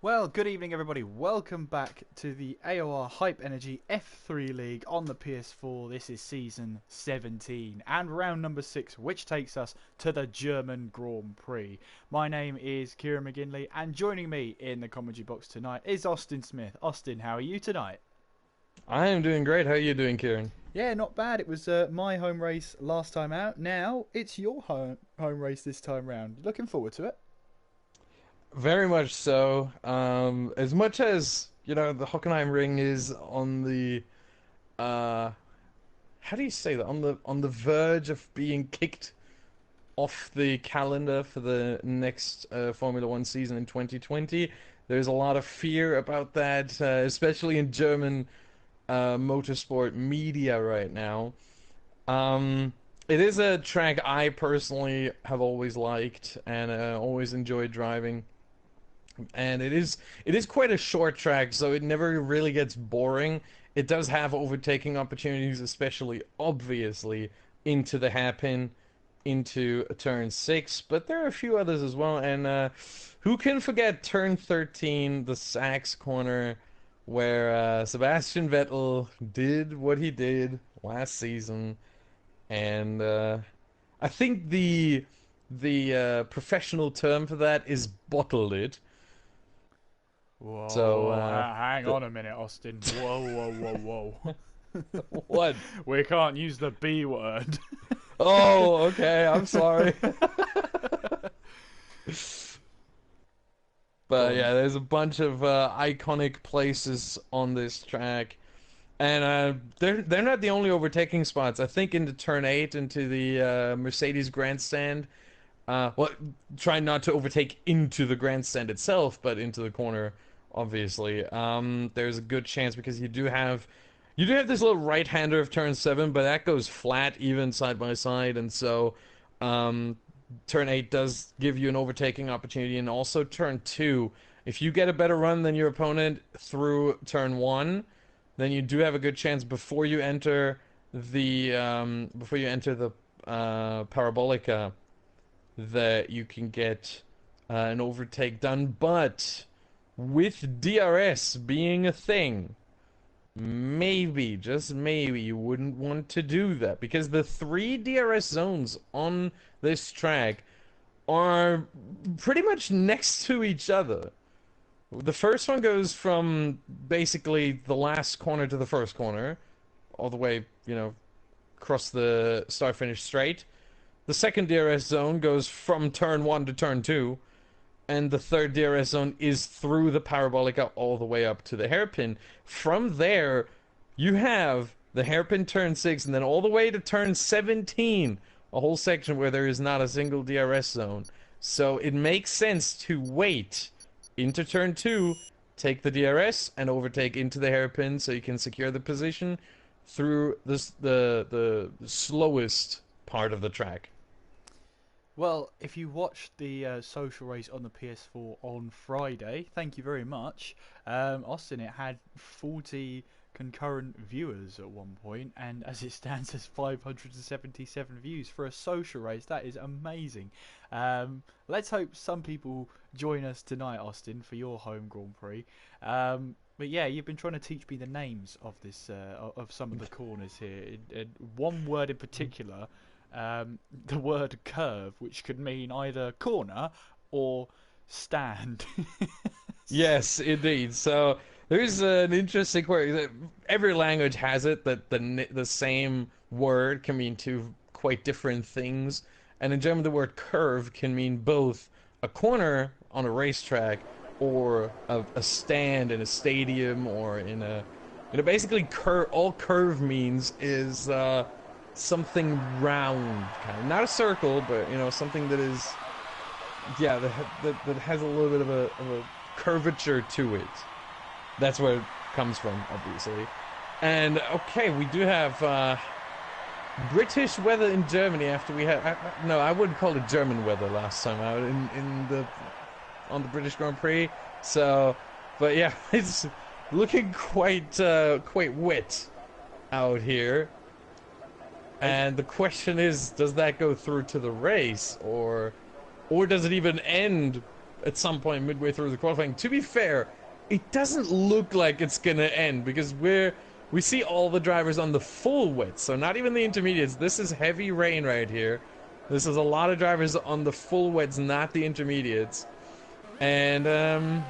Well, good evening, everybody. Welcome back to the AOR Hype Energy F3 League on the PS4. This is season 17 and round number 6, which takes us to the German Grand Prix. My name is Kieran McGinley, and joining me in the commentary box tonight is Austin Smith. Austin, how are you tonight? I am doing great. How are you doing, Kieran? Yeah, not bad. It was my home race last time out. Now it's your home race this time round. Looking forward to it. Very much so. As much as, the Hockenheim ring is on the how do you say that? On the verge of being kicked off the calendar for the next Formula One season in 2020. There's a lot of fear about that, especially in German motorsport media right now. It is a track I personally have always liked and always enjoyed driving. And it is quite a short track, so it never really gets boring. It does have overtaking opportunities, especially obviously into the hairpin, into turn 6, but there are a few others as well. And who can forget turn 13, the Sachs corner, where Sebastian Vettel did what he did last season, and I think the professional term for that is bottled it. Whoa, So hang on a minute, Austin. Whoa, whoa, whoa. what? We can't use the B word. Oh, okay. I'm sorry. But yeah, there's a bunch of iconic places on this track, and they're not the only overtaking spots. I think into turn 8, into the Mercedes grandstand. Well, try not to overtake into the grandstand itself, but into the corner, obviously. There's a good chance because you do have this little right-hander of turn 7, but that goes flat even side by side, and so turn 8 does give you an overtaking opportunity, and also turn 2. If you get a better run than your opponent through turn 1, then you do have a good chance before you enter the Parabolica that you can get an overtake done. But with DRS being a thing, maybe, just maybe, you wouldn't want to do that, because the 3 DRS zones on this track are pretty much next to each other. The first one goes from basically the last corner to the first corner, all the way, across the start-finish straight. The second DRS zone goes from turn 1 to turn 2, and the third DRS zone is through the Parabolica all the way up to the hairpin. From there, you have the hairpin turn 6, and then all the way to turn 17, a whole section where there is not a single DRS zone. So it makes sense to wait into turn 2, take the DRS, and overtake into the hairpin so you can secure the position through the slowest part of the track. Well, if you watched the social race on the PS4 on Friday, thank you very much. Austin, it had 40 concurrent viewers at one point, and as it stands, there's 577 views for a social race. That is amazing. Let's hope some people join us tonight, Austin, for your home Grand Prix. But yeah, you've been trying to teach me the names of this of some of the corners here. One word in particular, the word curve, which could mean either corner or stand. Yes, indeed. So there's an interesting query. Every language has it that the same word can mean two quite different things. And in German, the word curve can mean both a corner on a racetrack or a stand in a stadium or in a basically all curve means is something round, kind of, not a circle, but something that is that has a little bit of a curvature to it. That's where it comes from, obviously. And okay, we do have British weather in Germany after we had no, I wouldn't call it German weather last time out on the British Grand Prix. So, but yeah, it's looking quite wet out here. And the question is, does that go through to the race, or does it even end at some point midway through the qualifying. To be fair, it doesn't look like it's gonna end because we see all the drivers on the full wet, so not even the intermediates. This is heavy rain right here. This is a lot of drivers on the full wets, not the intermediates. And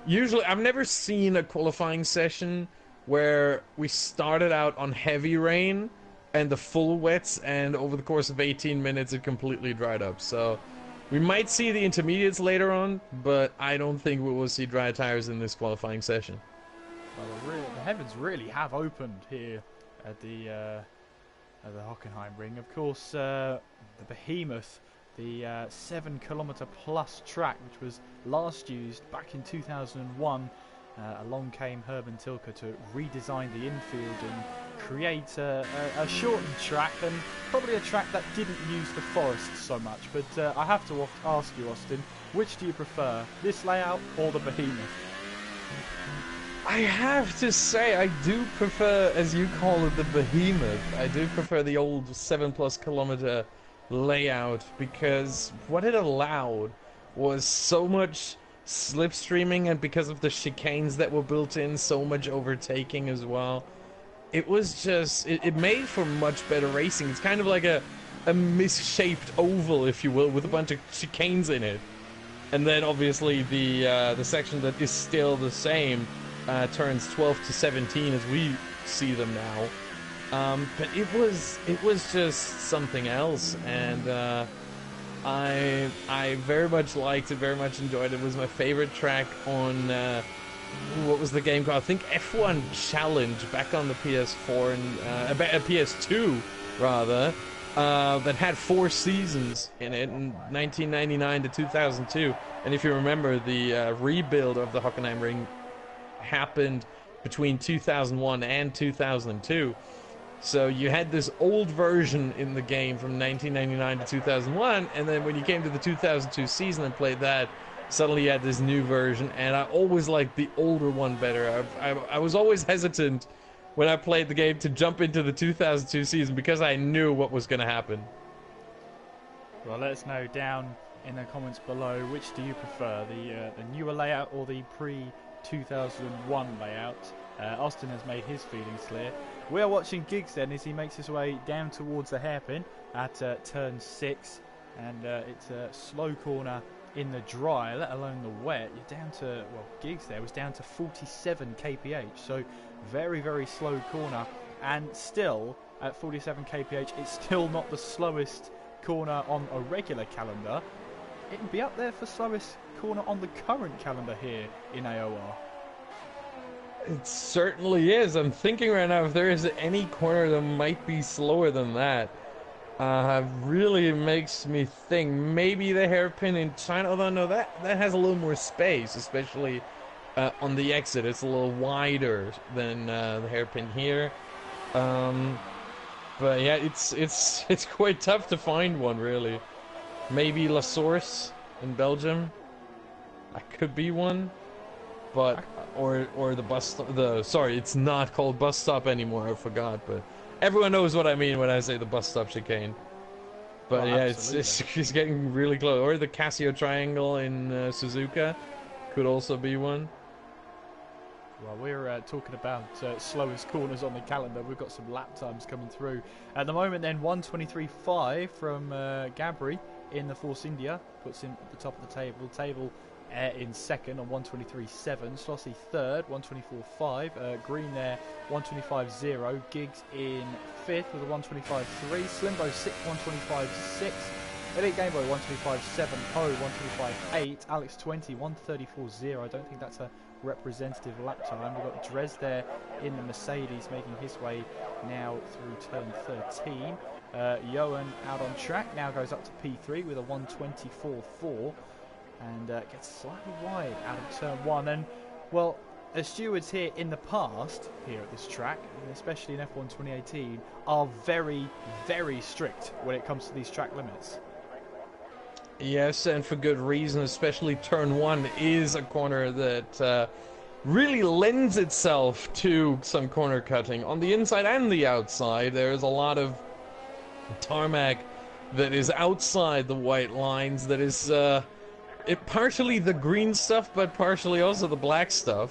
usually, I've never seen a qualifying session where we started out on heavy rain and the full wets, and over the course of 18 minutes it completely dried up. So we might see the intermediates later on, but I don't think we will see dry tires in this qualifying session. Well, the heavens really have opened here at the Hockenheim ring. Of course, the behemoth, the 7 kilometer plus track, which was last used back in 2001. Along came Herman Tilke to redesign the infield and create a shortened track, and probably a track that didn't use the forest so much. But I have to ask you, Austin, which do you prefer, this layout or the behemoth? I have to say, I do prefer, as you call it, the behemoth. I do prefer the old 7+ kilometer layout, because what it allowed was so much slipstreaming, and because of the chicanes that were built in, so much overtaking as well. It was just, it made for much better racing. It's kind of like a misshaped oval, if you will, with a bunch of chicanes in it. And then obviously the section that is still the same turns 12 to 17 as we see them now. But it was just something else, and I very much liked it, very much enjoyed it. It was my favorite track on what was the game called? I think F1 Challenge back on the PS4 and PS2 rather. That had 4 seasons in it, in 1999 to 2002. And if you remember, the rebuild of the Hockenheim Ring happened between 2001 and 2002. So you had this old version in the game from 1999 to 2001, and then when you came to the 2002 season and played that, suddenly you had this new version, and I always liked the older one better. I was always hesitant when I played the game to jump into the 2002 season because I knew what was going to happen. Well, let us know down in the comments below, which do you prefer, the newer layout or the pre-2001 layout? Austin has made his feelings clear. We are watching Giggs then as he makes his way down towards the hairpin at turn 6, and it's a slow corner in the dry, let alone the wet. You're down to, well, Giggs there was down to 47 kph, so very, very slow corner, and still at 47 kph it's still not the slowest corner on a regular calendar. It would be up there for slowest corner on the current calendar here in AOR. It certainly is. I'm thinking right now if there is any corner that might be slower than that. Really makes me think maybe the hairpin in China, although no, that has a little more space, especially on the exit. It's a little wider than the hairpin here. But yeah, it's quite tough to find one, really. Maybe La Source in Belgium. That could be one. But or the bus stop, sorry, it's not called bus stop anymore, I forgot, but everyone knows what I mean when I say the bus stop chicane. But yeah, it's getting really close. Or the Casio Triangle in Suzuka could also be one. Well, we're talking about slowest corners on the calendar. We've got some lap times coming through at the moment. Then 1:23.5 from Gabri in the Force India puts him at the top of the table. In second on 1:23.7, Slossie third, 1:24.5, Green there, 1:25.0, Giggs in fifth with a 1:25.3, Slimbo sixth, 1:25.6, Elite Gameboy 1:25.7, Poe 1:25.8, Alex 20, 1:34.0. I don't think that's a representative lap time. We've got Dres there in the Mercedes making his way now through turn 13. Johan out on track, now goes up to P3 with a 1:24.4. and gets slightly wide out of turn 1. And, well, the stewards here in the past, here at this track, and especially in F1 2018, are very, very strict when it comes to these track limits. Yes, and for good reason, especially turn 1 is a corner that really lends itself to some corner cutting. On the inside and the outside, there's a lot of tarmac that is outside the white lines, that is partially the green stuff, but partially also the black stuff.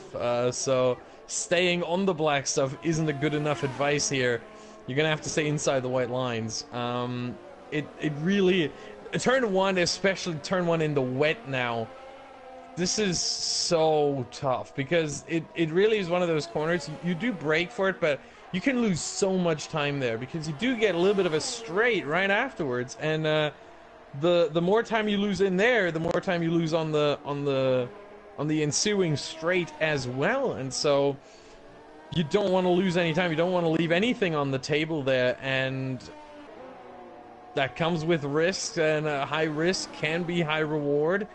So staying on the black stuff isn't a good enough advice here. You're gonna have to stay inside the white lines. It really, turn one, especially turn one in the wet now. This is so tough because it really is one of those corners. You do brake for it, but you can lose so much time there because you do get a little bit of a straight right afterwards, and the more time you lose in there, the more time you lose on the ensuing straight as well. And so you don't want to lose any time. You don't want to leave anything on the table there, and that comes with risk, and high risk can be high reward.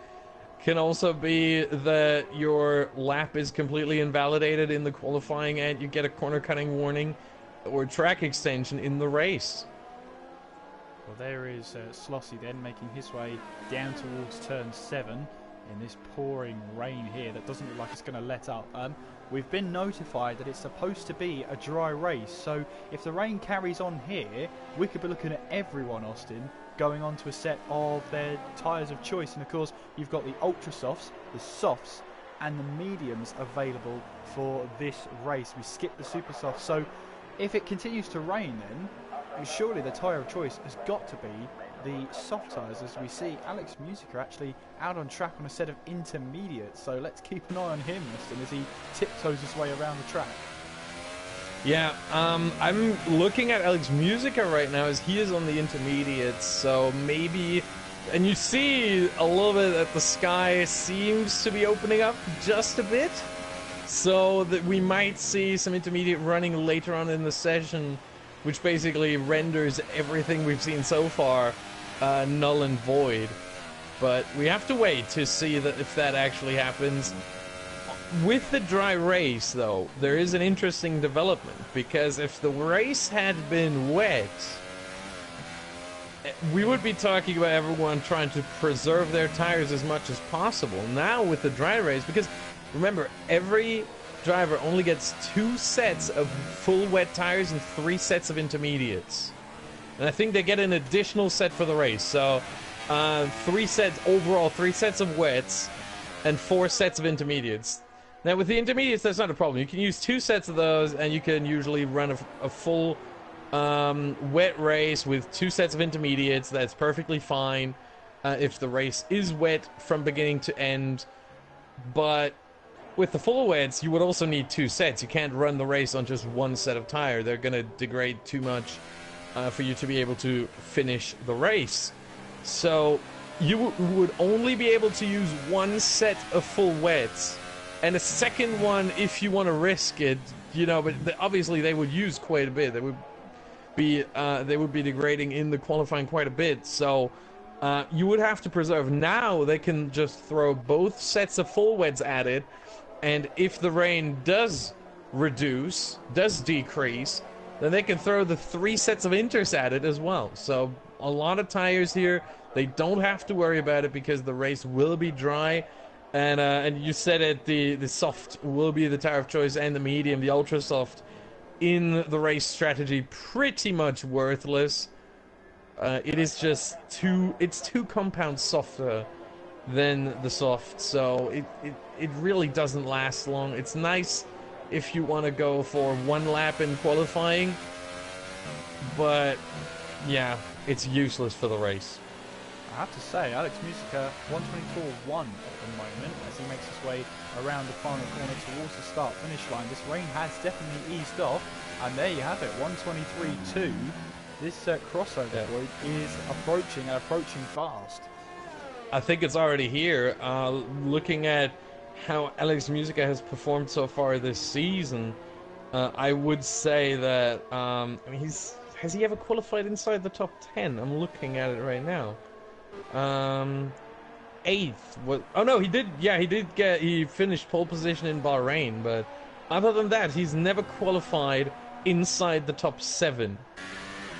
Can also be that your lap is completely invalidated in the qualifying and you get a corner cutting warning or track extension in the race. Well, there is Slossie then making his way down towards turn 7 in this pouring rain here that doesn't look like it's going to let up. We've been notified that it's supposed to be a dry race, so if the rain carries on here, we could be looking at everyone, Austin, going on to a set of their tyres of choice. And of course, you've got the ultra softs, the softs, and the mediums available for this race. We skipped the super softs, so if it continues to rain, then surely the tyre of choice has got to be the soft tyres, as we see Alex Musica actually out on track on a set of intermediates. So let's keep an eye on him, Austin, as he tiptoes his way around the track. Yeah, I'm looking at Alex Musica right now as he is on the intermediates, so maybe, and you see a little bit that the sky seems to be opening up just a bit, so that we might see some intermediate running later on in the session, which basically renders everything we've seen so far null and void. But we have to wait to see that if that actually happens. With the dry race, though, there is an interesting development, because if the race had been wet, we would be talking about everyone trying to preserve their tires as much as possible. Now with the dry race, because remember, every driver only gets 2 sets of full wet tires and 3 sets of intermediates. And I think they get an additional set for the race, so 3 sets overall, 3 sets of wets and 4 sets of intermediates. Now with the intermediates, that's not a problem. You can use 2 sets of those, and you can usually run a full wet race with 2 sets of intermediates. That's perfectly fine if the race is wet from beginning to end. But with the full wets, you would also need 2 sets. You can't run the race on just 1 set of tire. They're going to degrade too much for you to be able to finish the race. So you would only be able to use 1 set of full wets, and a second one if you want to risk it, you know. But obviously they would use quite a bit. They would be degrading in the qualifying quite a bit. So you would have to preserve. Now they can just throw both sets of full wets at it, and if the rain does decrease, then they can throw the 3 sets of inters at it as well. So a lot of tires here. They don't have to worry about it because the race will be dry. And you said it, the soft will be the tire of choice, and the medium, the ultra soft, in the race strategy, pretty much worthless. It is just it's 2 compounds softer than the soft, so it really doesn't last long. It's nice if you want to go for 1 lap in qualifying, but yeah, it's useless for the race. I have to say, Alex Musica 124.1 at the moment as he makes his way around the final corner towards the start-finish line. This rain has definitely eased off, and there you have it, 123.2. This crossover point is approaching fast. I think it's already here. Looking at how Alex Musica has performed so far this season, I would say that I mean, has he ever qualified inside the top 10? I'm looking at it right now. 8th. Oh no, he did. Yeah, he finished pole position in Bahrain, but other than that, he's never qualified inside the top 7.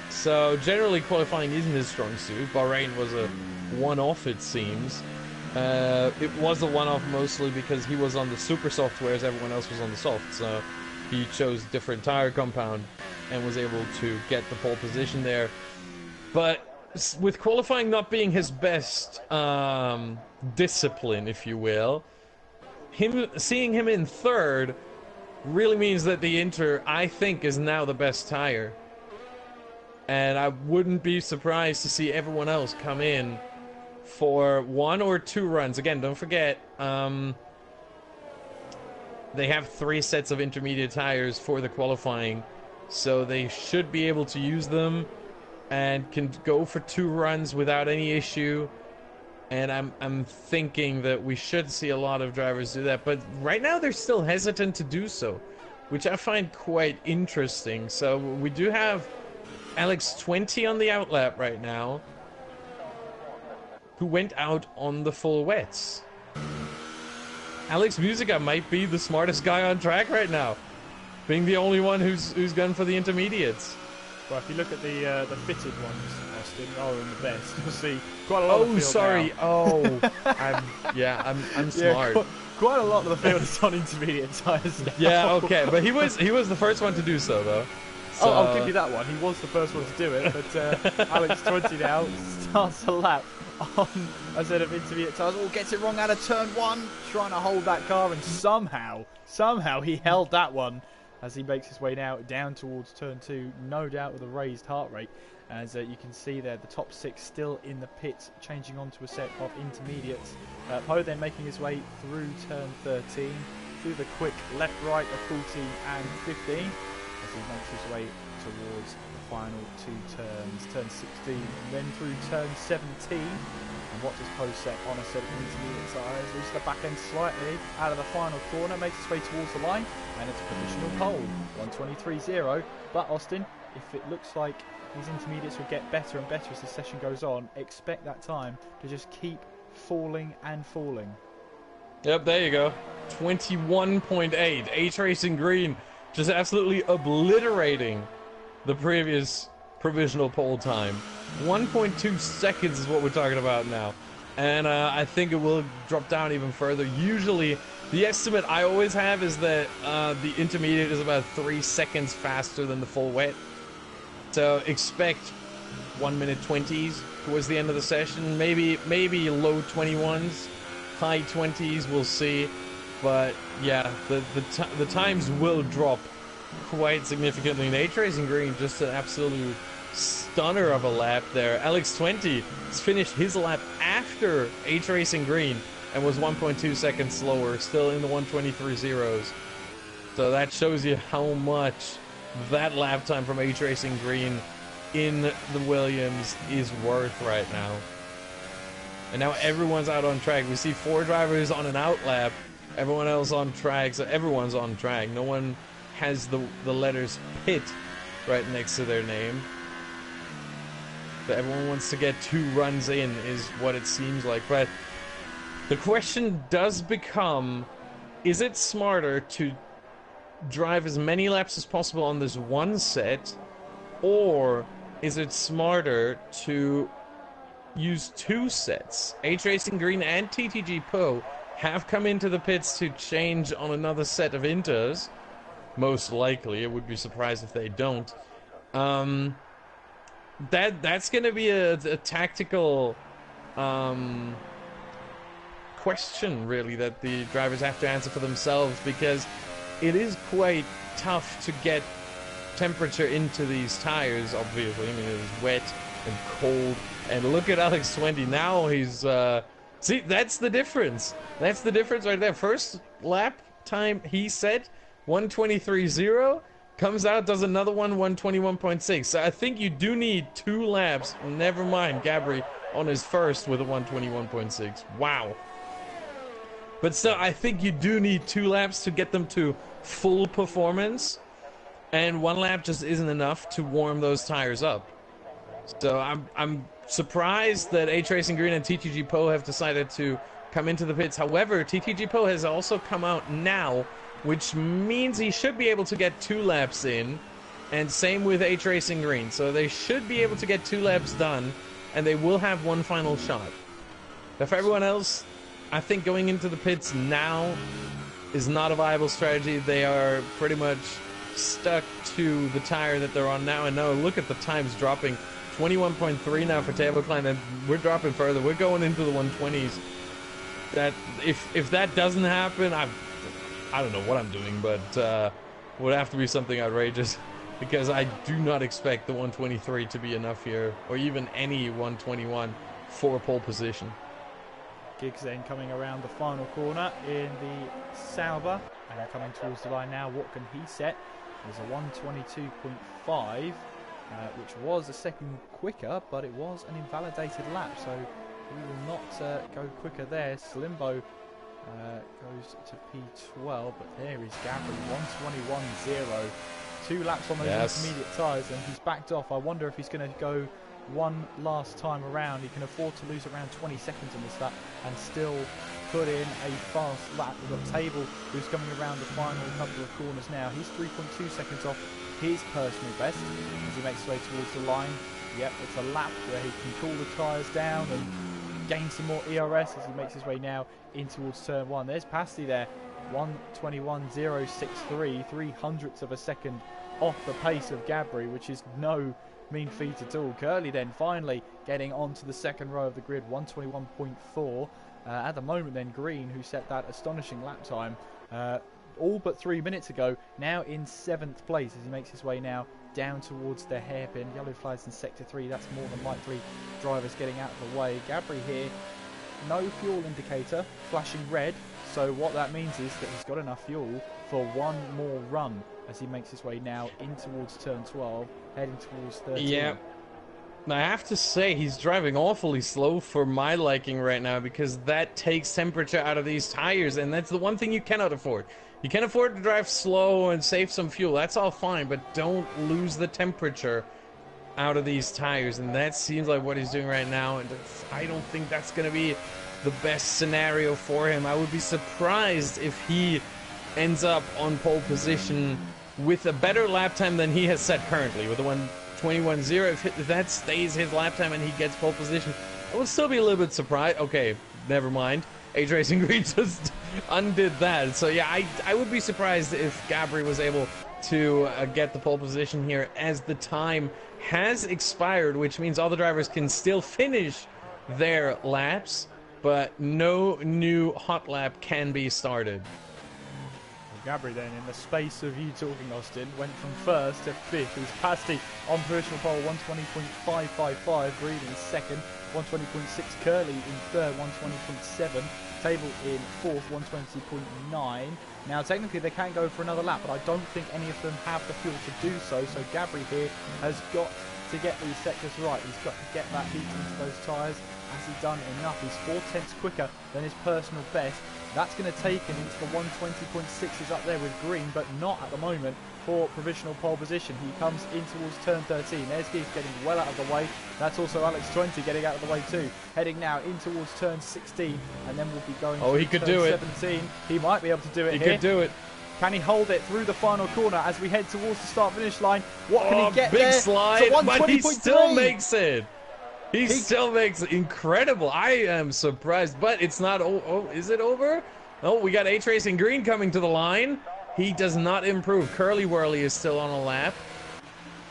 So generally, qualifying isn't his strong suit. Bahrain was a one-off, it seems. It was a one-off mostly because he was on the super soft, whereas everyone else was on the soft. So he chose different tire compound and was able to get the pole position there. But with qualifying not being his best discipline, if you will, seeing him in third really means that the Inter, I think, is now the best tire. And I wouldn't be surprised to see everyone else come in for 1 or 2 runs. Again, don't forget, they have 3 sets of intermediate tires for the qualifying, so they should be able to use them and can go for 2 runs without any issue. And I'm thinking that we should see a lot of drivers do that, but right now they're still hesitant to do so, which I find quite interesting. So we do have Alex20 on the outlap right now, who went out on the full wets. Alex Musica might be the smartest guy on track right now, being the only one who's gone for the intermediates. Well, if you look at the fitted ones, Austin, rather than the best, you'll see quite a lot of the field sorry. now. Oh, I'm smart. Yeah, quite a lot of the field is on intermediate tyres now. Yeah, okay, but he was the first one to do so, though. So... Oh, I'll give you that one. He was the first one to do it, but Alex 20 now starts a lap on a set of intermediate tyres. Oh, gets it wrong out of turn 1, trying to hold that car, and somehow he held that one as he makes his way now down towards turn 2, no doubt with a raised heart rate. As you can see there, the top 6 still in the pits, changing onto a set of intermediates. Poe then making his way through turn 13, through the quick left-right of 14 and 15, as he makes his way towards the final 2 turns, turn 16, and then through turn 17. And what does Poe set on a set of intermediate tyres? Loses the back end slightly out of the final corner, makes his way towards the line, and it's a provisional pole, 1:23.0. But Austin, if it looks like these intermediates will get better and better as the session goes on, expect that time to just keep falling and falling. Yep, there you go. 21.8. H Racing Green just absolutely obliterating the previous provisional pole time. 1.2 seconds is what we're talking about now. And I think it will drop down even further. Usually, the estimate I always have is that the intermediate is about 3 seconds faster than the full wet. So expect 1 minute 20s towards the end of the session. Maybe low 21s, high 20s, we'll see. But yeah, the times will drop quite significantly. And H Racing Green, just an absolute stunner of a lap there. Alex20 has finished his lap after H Racing Green and was 1.2 seconds slower, still in the 1:23.0s. So that shows you how much that lap time from H Racing Green in the Williams is worth right now. And now everyone's out on track. We see 4 drivers on an out lap, everyone else on track, so everyone's on track. No one has the letters pit right next to their name. But everyone wants to get 2 runs in, is what it seems like. But the question does become, is it smarter to drive as many laps as possible on this one set, or is it smarter to use 2 sets? H Racing Green and TTG Poe have come into the pits to change on another set of inters. Most likely, I would be surprised if they don't. That's going to be a tactical question, really, that the drivers have to answer for themselves, because it is quite tough to get temperature into these tires, obviously. I mean, it is wet and cold. And look at Alex20 now. He's see, that's the difference. That's the difference right there. First lap time he set 1:23.0, comes out, does another one, 1:21.6. So I think you do need 2 laps. Never mind Gabri on his first with a 1:21.6. Wow. But still, I think you do need 2 laps to get them to full performance, and 1 lap just isn't enough to warm those tires up. So I'm surprised that H Racing Green and TTG Poe have decided to come into the pits. However, TTG Poe has also come out now, which means he should be able to get 2 laps in, and same with H Racing Green. So they should be able to get 2 laps done, and they will have 1 final shot. But for everyone else, I think going into the pits now is not a viable strategy. They are pretty much stuck to the tire that they're on now, and now look at the times dropping 21.3 now for table climb, and we're dropping further. We're going into the 120s. That if that doesn't happen, I don't know what I'm doing, but would have to be something outrageous, because I do not expect the 123 to be enough here, or even any 121 for pole position. Giggs then coming around the final corner in the Sauber and coming towards the line now. What can he set? There's a 122.5, which was a second quicker, but it was an invalidated lap, so he will not go quicker there. Slimbo goes to P12, but there is Gabri, 121.0. 2 laps on those intermediate tyres, and he's backed off. I wonder if he's going to go one last time around. He can afford to lose around 20 seconds on this lap and still put in a fast lap. We've got Table, who's coming around the final couple of corners now. He's 3.2 seconds off his personal best as he makes his way towards the line. Yep, it's a lap where he can cool the tyres down and gain some more ERS as he makes his way now in towards turn 1. There's Pasty there, 121.063, 300ths of a second off the pace of Gabri, which is no mean feat at all. Curly then finally getting onto the second row of the grid, 121.4. At the moment then Green, who set that astonishing lap time all but 3 minutes ago, now in 7th place as he makes his way now down towards the hairpin. Yellow flags in sector 3, that's more than likely drivers getting out of the way. Gabri here, no fuel indicator, flashing red, so what that means is that he's got enough fuel for one more run as he makes his way now in towards turn 12, heading towards 13. Yeah, I have to say he's driving awfully slow for my liking right now, because that takes temperature out of these tires, and that's the one thing you cannot afford. You can afford to drive slow and save some fuel, that's all fine, but don't lose the temperature out of these tires, and that seems like what he's doing right now, and I don't think that's going to be the best scenario for him. I would be surprised if he ends up on pole position with a better lap time than he has set currently, with the 121.0. If that stays his lap time and he gets pole position, I would still be a little bit surprised. Okay, never mind. H Racing Green just undid that. So yeah, I would be surprised if Gabri was able to get the pole position here, as the time has expired, which means all the drivers can still finish their laps, but no new hot lap can be started. Gabri then, in the space of you talking, Austin, went from 1st to 5th. It was Pasty on provisional pole, 120.555. Green in 2nd, 120.6. Curly in 3rd, 120.7. Table in 4th, 120.9. Now, technically, they can go for another lap, but I don't think any of them have the fuel to do so. So Gabri here has got to get these sectors right. He's got to get that heat into those tyres. Has he done enough? He's 4/10 quicker than his personal best. That's going to take him into the 120.6s up there with Green, but not at the moment for provisional pole position. He comes in towards turn 13. There's Giggs getting well out of the way. That's also Alex 20 getting out of the way too. Heading now in towards turn 16, and then we'll be going to could turn do it. 17. He might be able to do it He here. could do it. Can he hold it through the final corner as we head towards the start-finish line? What can he get big there? slide, but he still makes it. He still makes it. Incredible. I am surprised, but it's not. Oh, is it over? Oh, we got H Racing Green coming to the line. He does not improve. Curly Whirly is still on a lap,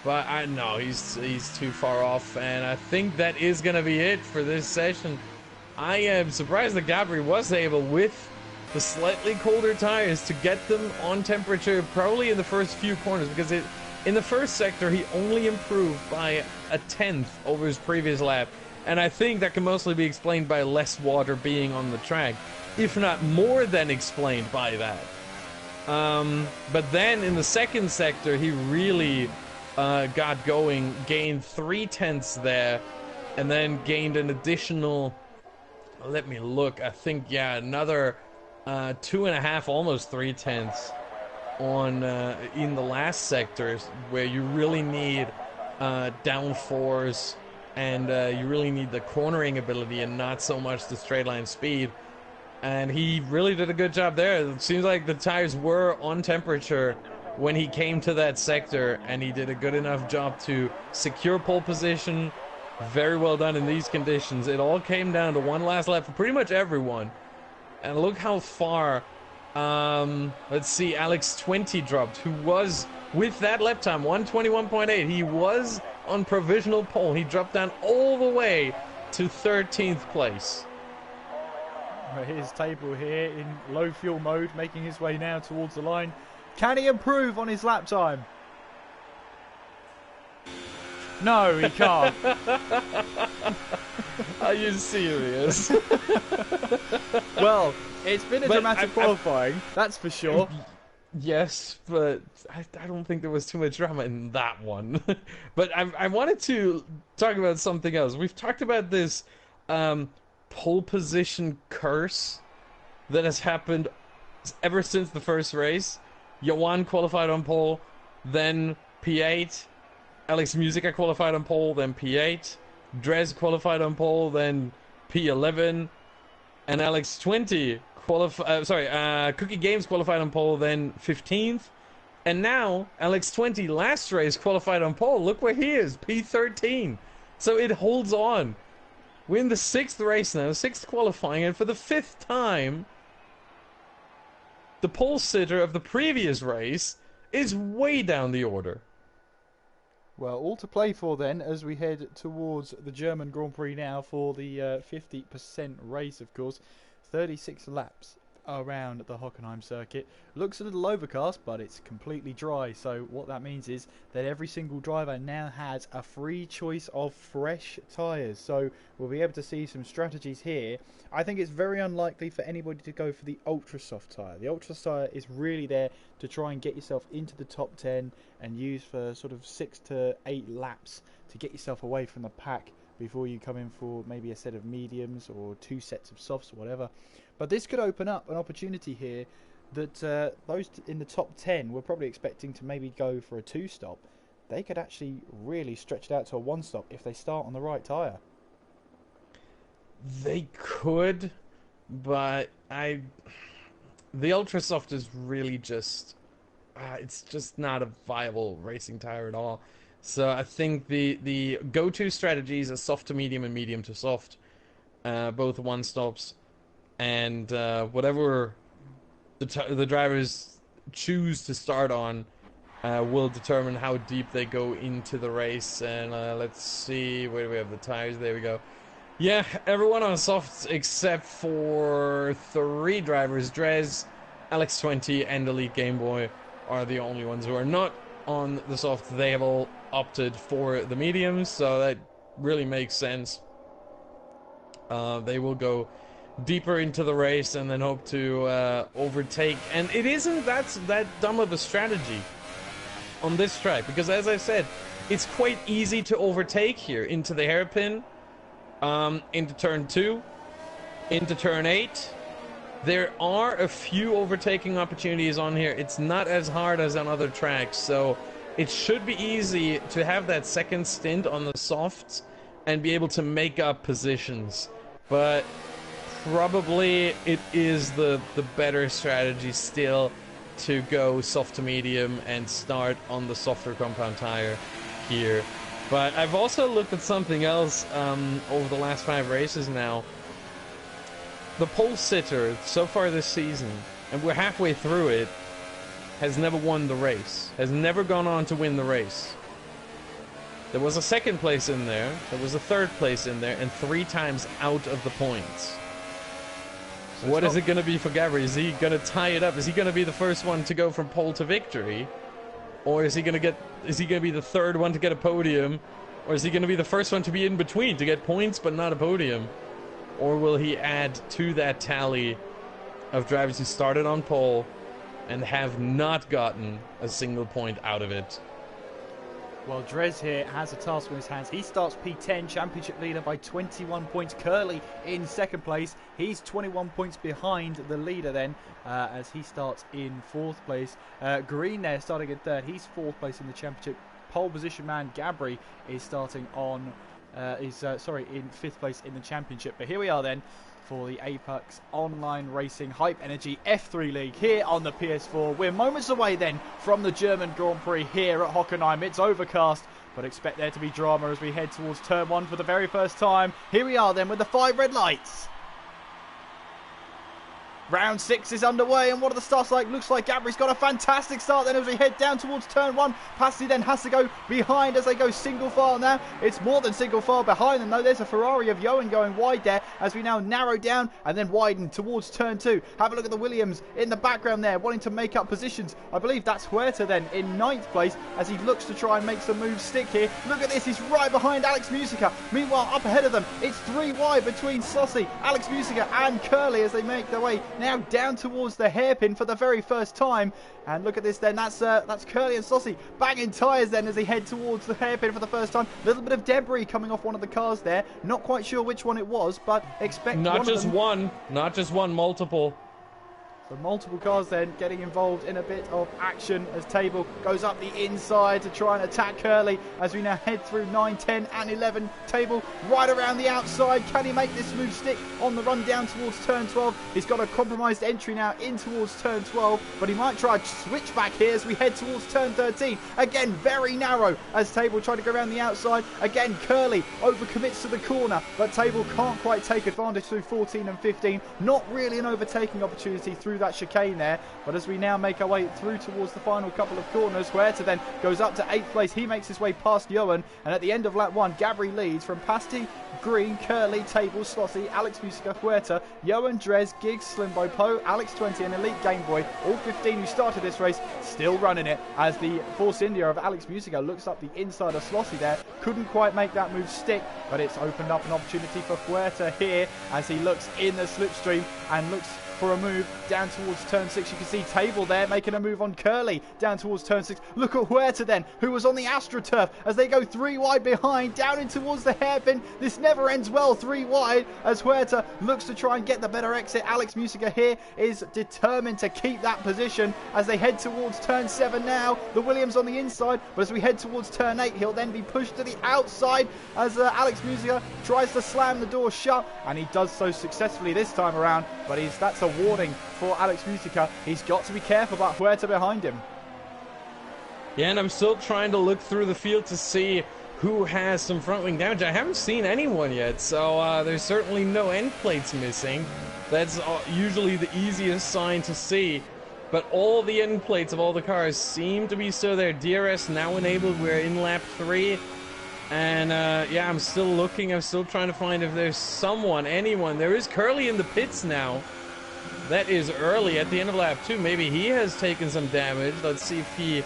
but I know he's too far off, and I think that is going to be it for this session. I am surprised that Gabri was able, with the slightly colder tires, to get them on temperature probably in the first few corners, because in the first sector he only improved by a 1/10 over his previous lap, and I think that can mostly be explained by less water being on the track, if not more than explained by that. But then in the second sector he really got going, gained 3/10 there, and then gained an additional, let me look, I think, yeah, another 2.5, almost 3/10 on in the last sectors, where you really need downforce, and you really need the cornering ability and not so much the straight line speed. And he really did a good job there. It seems like the tires were on temperature when he came to that sector, and he did a good enough job to secure pole position. Very well done in these conditions. It all came down to one last lap for pretty much everyone. And look how far, let's see, Alex 20 dropped, who was with that lap time, 1:21.8. He was on provisional pole. He dropped down all the way to 13th place. His table here in low fuel mode, making his way now towards the line. Can he improve on his lap time? No, he can't. Are you serious? Well, it's been a dramatic qualifying, that's for sure. Yes, but I don't think there was too much drama in that one. But I wanted to talk about something else. We've talked about this pole position curse that has happened ever since the first race. Johan qualified on pole, then P8. Alex Musica qualified on pole, then P8. Dres qualified on pole, then P11. And Alex 20 Cookie Games qualified on pole, then 15th. And now Alex 20 last race qualified on pole. Look where he is, P13. So it holds on. We're in the 6th race now, 6th qualifying, and for the 5th time, the pole sitter of the previous race is way down the order. Well, all to play for then as we head towards the German Grand Prix now for the 50% race, of course. 36 laps around the Hockenheim circuit. Looks a little overcast, but it's completely dry. So what that means is that every single driver now has a free choice of fresh tyres. So we'll be able to see some strategies here. I think it's very unlikely for anybody to go for the ultra soft tyre. The ultra tyre is really there to try and get yourself into the top 10 and use for sort of 6 to 8 laps to get yourself away from the pack before you come in for maybe a set of mediums or 2 sets of softs or whatever. But this could open up an opportunity here that those in the top 10 were probably expecting to maybe go for a 2-stop. They could actually really stretch it out to a 1-stop if they start on the right tyre. They could, but the ultra soft is really just it's just not a viable racing tire at all. So I think the go-to strategies are soft to medium and medium to soft, both 1-stops, and whatever the drivers choose to start on will determine how deep they go into the race. And let's see, where do we have the tires? There we go. Yeah, everyone on softs except for 3 drivers. Dres, Alex 20, and Elite Game Boy are the only ones who are not on the soft. They have all opted for the mediums, so that really makes sense. They will go deeper into the race and then hope to overtake. And it isn't that dumb of a strategy on this track, because as I said, it's quite easy to overtake here into the hairpin. Into turn 2, into turn 8. There are a few overtaking opportunities on here. It's not as hard as on other tracks, so it should be easy to have that second stint on the softs and be able to make up positions. But probably it is the better strategy still to go soft to medium and start on the softer compound tire here. But I've also looked at something else over the last 5 races now. The pole sitter so far this season, and we're halfway through it, has never won the race. Has never gone on to win the race. There was a 2nd place in there, there was a 3rd place in there, and 3 times out of the points. So what is it going to be for Gabri? Is he going to tie it up? Is he going to be the first one to go from pole to victory? Or is he going to be the 3rd one to get a podium? Or is he going to be the first one to be in between to get points but not a podium? Or will he add to that tally of drivers who started on pole and have not gotten a single point out of it? Well, Dres here has a task in his hands. He starts P10, championship leader by 21 points. Curly in 2nd place. He's 21 points behind the leader then, as he starts in 4th place. Green there starting in 3rd. He's 4th place in the championship. Pole position man Gabri is starting on, in 5th place in the championship. But here we are then for the Apex Online Racing Hype Energy F3 League here on the PS4. We're moments away then from the German Grand Prix here at Hockenheim. It's overcast, but expect there to be drama as we head towards turn 1 for the very first time. Here we are then with the 5 red lights. Round 6 is underway, and what are the starts like? Looks like Gabri's got a fantastic start then as we head down towards turn 1. Pasti then has to go behind as they go single file now. It's more than single file behind them though. There's a Ferrari of Johan going wide there as we now narrow down and then widen towards turn 2. Have a look at the Williams in the background there, wanting to make up positions. I believe that's Huerta then in 9th place as he looks to try and make some moves stick here. Look at this, he's right behind Alex Musica. Meanwhile, up ahead of them, it's 3 wide between Slossie, Alex Musica and Curly as they make their way now down towards the hairpin for the very first time. And look at this then, that's Curly and Slossie banging tyres then as they head towards the hairpin for the first time. A little bit of debris coming off one of the cars there. Not quite sure which one it was, but expect not just one, multiple. So multiple cars then getting involved in a bit of action as Table goes up the inside to try and attack Curly as we now head through 9, 10 and 11. Table right around the outside. Can he make this move stick on the run down towards turn 12? He's got a compromised entry now in towards turn 12, but he might try a switch back here as we head towards turn 13. Again, very narrow as Table trying to go around the outside. Again, Curly overcommits to the corner, but Table can't quite take advantage through 14 and 15. Not really an overtaking opportunity through that chicane there, but as we now make our way through towards the final couple of corners, Huerta then goes up to 8th place. He makes his way past Johan, and at the end of lap 1, Gabri leads from Pasti, Green, Curly, Table, Slossie, Alex Musica, Huerta, Johan, Dres, Giggs, Slimbo, Poe, Alex 20 and Elite Game Boy, all 15 who started this race, still running it as the Force India of Alex Musica looks up the inside of Slossie there. Couldn't quite make that move stick, but it's opened up an opportunity for Huerta here as he looks in the slipstream and looks for a move down towards turn 6. You can see Table there making a move on Curly down towards turn 6. Look at Huerta then, who was on the AstroTurf as they go 3 wide behind, down in towards the hairpin. This never ends well, 3 wide as Huerta looks to try and get the better exit. Alex Musica here is determined to keep that position as they head towards turn 7 now. The Williams on the inside, but as we head towards turn 8, he'll then be pushed to the outside as Alex Musica tries to slam the door shut, and he does so successfully this time around, but that's a warning for Alex Musica. He's got to be careful about Huerta behind him. Yeah, and I'm still trying to look through the field to see who has some front wing damage. I haven't seen anyone yet, so there's certainly no end plates missing. That's usually the easiest sign to see. But all the end plates of all the cars seem to be still there. DRS now enabled. We're in lap 3. And yeah, I'm still looking. I'm still trying to find if there's anyone. There is Curly in the pits now. That is early at the end of lap 2. Maybe he has taken some damage. Let's see if he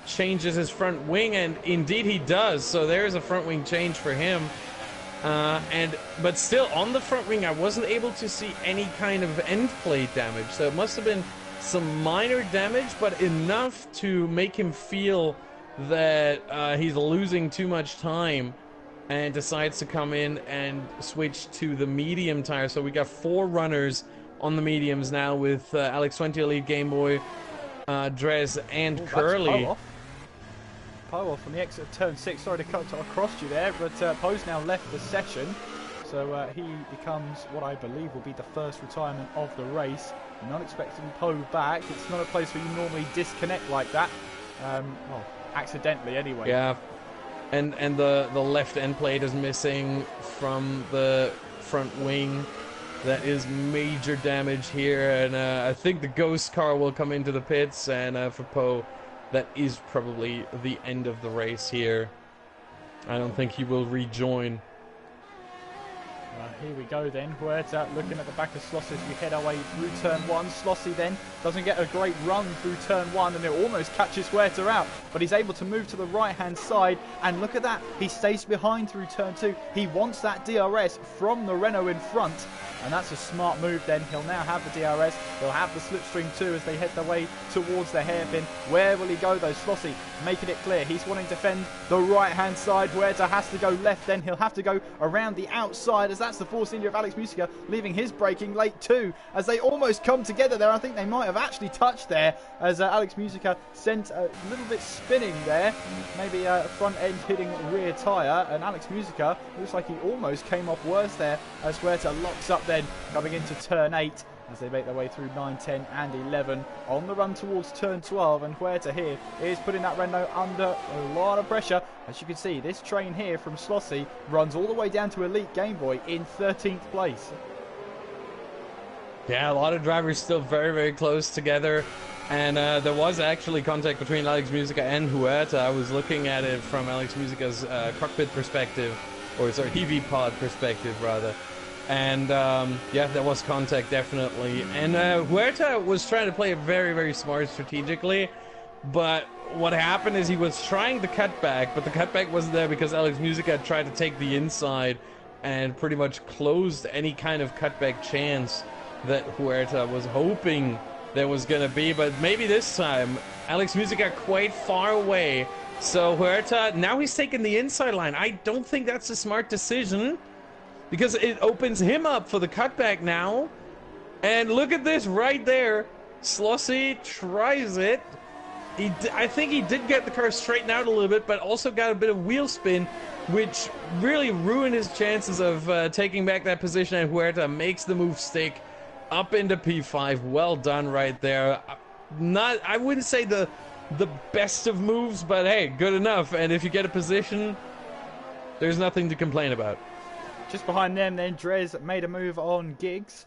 changes his front wing, and indeed he does. So there's a front wing change for him. But still on the front wing, I wasn't able to see any kind of end plate damage. So it must have been some minor damage, but enough to make him feel that he's losing too much time, and decides to come in and switch to the medium tire. So we got 4 runners on the mediums now with Alex 20, Elite Game Boy, Dres, and Curly. Poe off on the exit of turn 6. Sorry to cut across you there, but Poe's now left the session. So he becomes what I believe will be the first retirement of the race. Not expecting Poe back. It's not a place where you normally disconnect like that. Well, accidentally anyway. Yeah. And the left end plate is missing from the front wing. That is major damage here, and I think the ghost car will come into the pits, and for Poe, that is probably the end of the race here. I don't think he will rejoin. Here we go then. Huerta looking at the back of Slossie as we head our way through turn 1. Slossie then doesn't get a great run through turn 1, and it almost catches Huerta out, but he's able to move to the right hand side, and look at that, he stays behind through turn 2. He wants that DRS from the Renault in front, and that's a smart move then. He'll now have the DRS, he'll have the slipstream too as they head their way towards the hairpin. Where will he go though? Slossie making it clear he's wanting to defend the right hand side. Huerta has to go left, then he'll have to go around the outside, as that's the Force India of Alex Musica leaving his braking late too, as they almost come together there. I think they might have actually touched there as Alex Musica sent a little bit spinning there, maybe front end hitting rear tyre, and Alex Musica looks like he almost came off worse there as Huerta locks up then coming into turn 8 as they make their way through 9, 10 and 11 on the run towards turn 12. And Huerta here is putting that Renault under a lot of pressure. As you can see, this train here from Slossie runs all the way down to Elite Game Boy in 13th place. Yeah, a lot of drivers still very, very close together. And there was actually contact between Alex Musica and Huerta. I was looking at it from Alex Musica's cockpit perspective, or sorry, EV pod perspective, rather. And yeah, there was contact, definitely. And Huerta was trying to play it very, very smart strategically. But what happened is he was trying the cutback, but the cutback wasn't there because Alex Musica tried to take the inside and pretty much closed any kind of cutback chance that Huerta was hoping there was going to be. But maybe this time, Alex Musica quite far away. So Huerta, now he's taking the inside line. I don't think that's a smart decision, because it opens him up for the cutback now. And look at this right there. Slossie tries it. I think he did get the car straightened out a little bit, but also got a bit of wheel spin, which really ruined his chances of taking back that position. And Huerta makes the move stick up into P5. Well done right there. I wouldn't say the best of moves, but hey, good enough. And if you get a position, there's nothing to complain about. Just behind them then, Dres made a move on Giggs.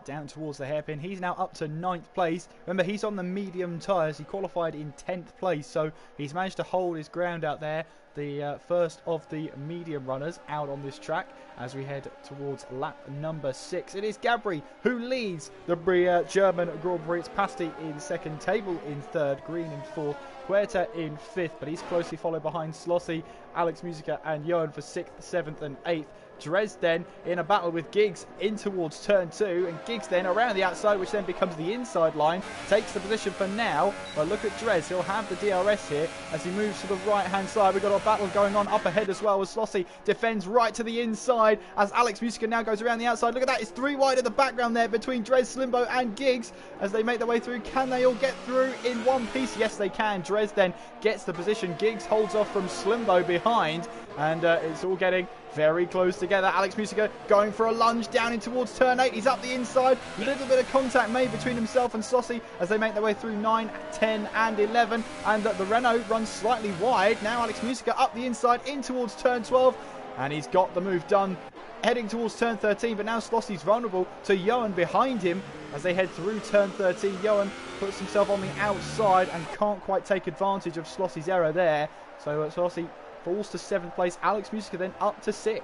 Down towards the hairpin. He's now up to 9th place. Remember, he's on the medium tyres. He qualified in 10th place, so he's managed to hold his ground out there. The first of the medium runners out on this track as we head towards lap number 6. It is Gabri who leads the German Grand Prix. It's Pasti in 2nd, Table in 3rd, Green in 4th, Huerta in 5th, but he's closely followed behind Slossie, Alex Musica and Johan for 6th, 7th and 8th. Dres then in a battle with Giggs in towards turn 2, and Giggs then around the outside, which then becomes the inside line, takes the position for now. But look at Dres, he'll have the DRS here as he moves to the right hand side. We've got a battle going on up ahead as well, as Slossie defends right to the inside as Alex Musica now goes around the outside. Look at that, it's 3 wide in the background there between Dres, Slimbo and Giggs as they make their way through. Can they all get through in one piece? Yes they can. Dres then gets the position, Giggs holds off from Slimbo behind, and it's all getting very close together. Alex Musica going for a lunge down in towards turn 8. He's up the inside. A little bit of contact made between himself and Slossie as they make their way through 9, 10 and 11. And the Renault runs slightly wide. Now Alex Musica up the inside in towards turn 12. And he's got the move done heading towards turn 13. But now Slossie's vulnerable to Johan behind him as they head through turn 13. Johan puts himself on the outside and can't quite take advantage of Slossie's error there. So Slossie falls to 7th place. Alex Musica then up to 6th.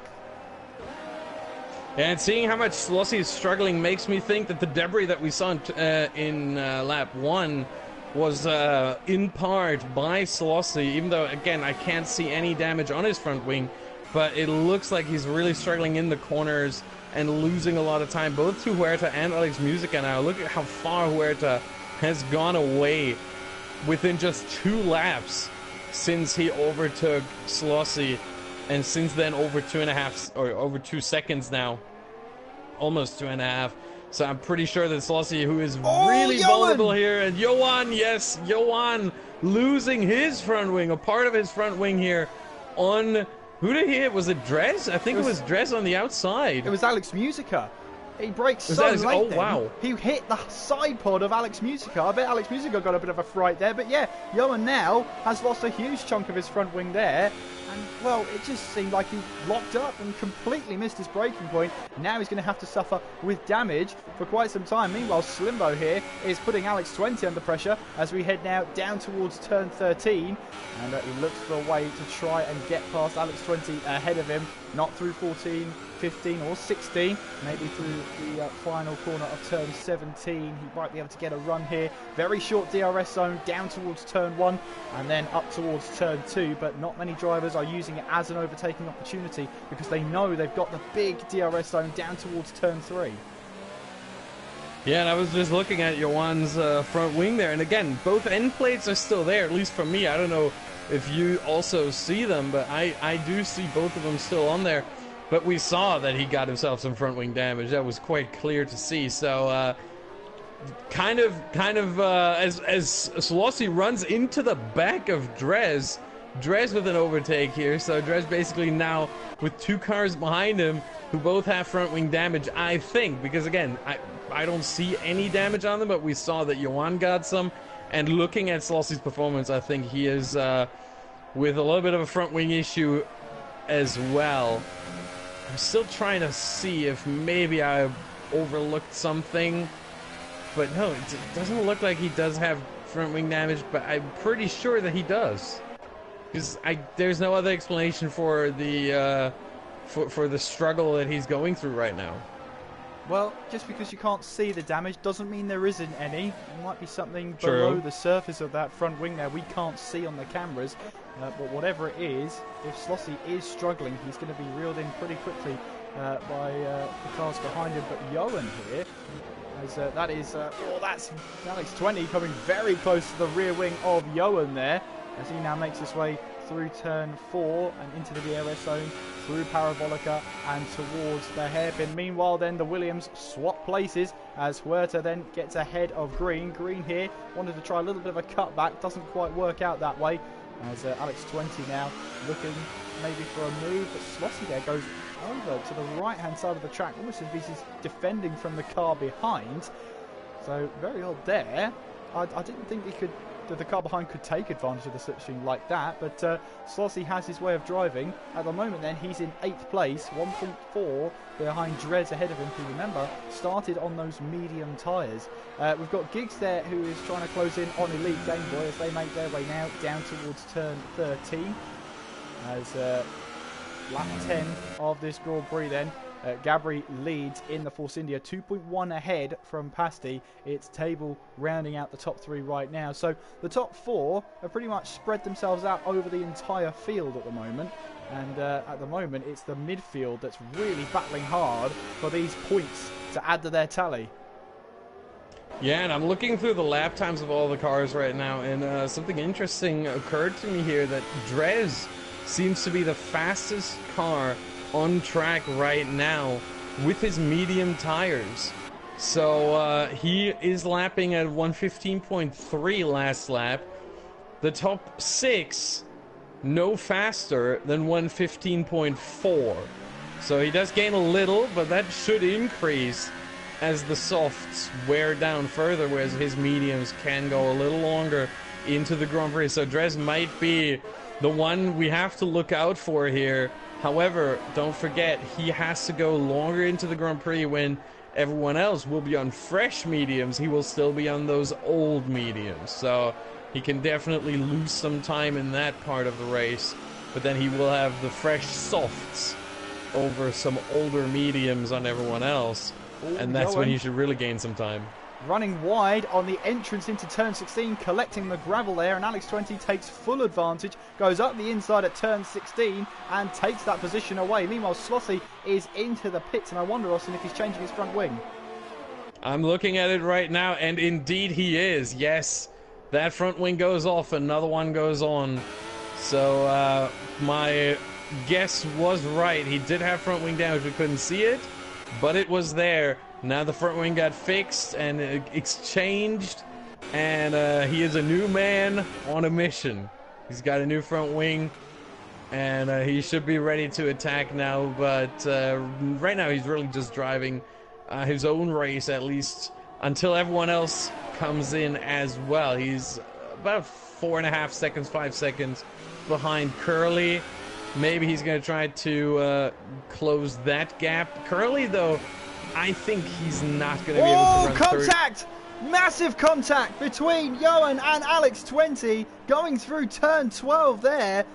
And seeing how much Slossie is struggling makes me think that the debris that we saw in lap 1 was in part by Slossie, even though, again, I can't see any damage on his front wing, but it looks like he's really struggling in the corners and losing a lot of time, both to Huerta and Alex Musica now. Look at how far Huerta has gone away within just 2 laps since he overtook Slossie, and since then over 2.5 or over 2 seconds now, almost 2.5. So I'm pretty sure that Slossie, who is really vulnerable here, and Johan, yes, Johan losing his front wing, a part of his front wing here on, who did he hit? Was it Dres? I think it was Dres on the outside. It was Alex Musica. He breaks so late. Oh, wow. He hit the side pod of Alex Musica. I bet Alex Musica got a bit of a fright there. But yeah, Johan now has lost a huge chunk of his front wing there. And, well, it just seemed like he locked up and completely missed his braking point. Now he's going to have to suffer with damage for quite some time. Meanwhile, Slimbo here is putting Alex 20 under pressure as we head now down towards turn 13. And he looks for a way to try and get past Alex 20 ahead of him. Not through 14, 15 or 16, maybe through the final corner of turn 17. He might be able to get a run here. Very short DRS zone down towards turn 1 and then up towards turn 2, but not many drivers are using it as an overtaking opportunity because they know they've got the big DRS zone down towards turn 3. Yeah, and I was just looking at Johan's front wing there, and again, both end plates are still there, at least for me. I don't know if you also see them, but I do see both of them still on there. But we saw that he got himself some front wing damage. That was quite clear to see. So, kind of, as Slossie runs into the back of Dres with an overtake here. So Dres basically now with 2 cars behind him who both have front wing damage, I think, because again, I don't see any damage on them, but we saw that Johan got some. And looking at Slossie's performance, I think he is with a little bit of a front wing issue as well. I'm still trying to see if maybe I overlooked something. But no, it doesn't look like he does have front wing damage, but I'm pretty sure that he does. Because there's no other explanation for the for the struggle that he's going through right now. Well, just because you can't see the damage doesn't mean there isn't any. There might be something below the surface of that front wing there we can't see on the cameras. But whatever it is, if Slossie is struggling, he's going to be reeled in pretty quickly by the cars behind him. But Johan here, as that is, that's Alex 20 coming very close to the rear wing of Johan there, as he now makes his way through turn 4 and into the DRS zone, through Parabolica and towards the hairpin. Meanwhile then the Williams swap places as Huerta then gets ahead of Green. Green here wanted to try a little bit of a cutback, doesn't quite work out that way, as Alex 20 now looking maybe for a move, but Slossie there goes over to the right hand side of the track, almost as if he's defending from the car behind. So very odd there. I didn't think that the car behind could take advantage of the slipstream like that, but Slossie has his way of driving. At the moment then, he's in 8th place, 1.4 behind Dres ahead of him, who, remember, started on those medium tyres. We've got Giggs there, who is trying to close in on Elite Game Boy as they make their way now down towards turn 13. As lap 10 of this Grand Prix then. Gabri leads in the Force India, 2.1 ahead from Pasti. It's table rounding out the top 3 right now. So the top 4 have pretty much spread themselves out over the entire field at the moment. And at the moment, it's the midfield that's really battling hard for these points to add to their tally. Yeah, and I'm looking through the lap times of all the cars right now, and something interesting occurred to me here, that Dres seems to be the fastest car on track right now with his medium tires. So he is lapping at 115.3 last lap. The top 6 no faster than 115.4. So he does gain a little, but that should increase as the softs wear down further, whereas his mediums can go a little longer into the Grand Prix. So Dres might be the one we have to look out for here. However, don't forget, he has to go longer into the Grand Prix when everyone else will be on fresh mediums. He will still be on those old mediums. So he can definitely lose some time in that part of the race. But then he will have the fresh softs over some older mediums on everyone else. And that's when he should really gain some time. Running wide on the entrance into turn 16, collecting the gravel there, and Alex 20 takes full advantage, goes up the inside at turn 16 and takes that position away. Meanwhile, Slossie is into the pits, and I wonder, Austin, if he's changing his front wing. I'm looking at it right now, and indeed he is. Yes, that front wing goes off, another one goes on. So my guess was right. He did have front wing damage, we couldn't see it, but it was there. Now the front wing got fixed and exchanged, and he is a new man on a mission. He's got a new front wing, and he should be ready to attack now, but right now he's really just driving his own race, at least until everyone else comes in as well. He's about 4.5 seconds, 5 seconds behind Curly. Maybe he's going to try to close that gap. Curly, though, I think he's not going to be able to run contact! Massive contact between Johan and Alex 20 going through turn 12 there.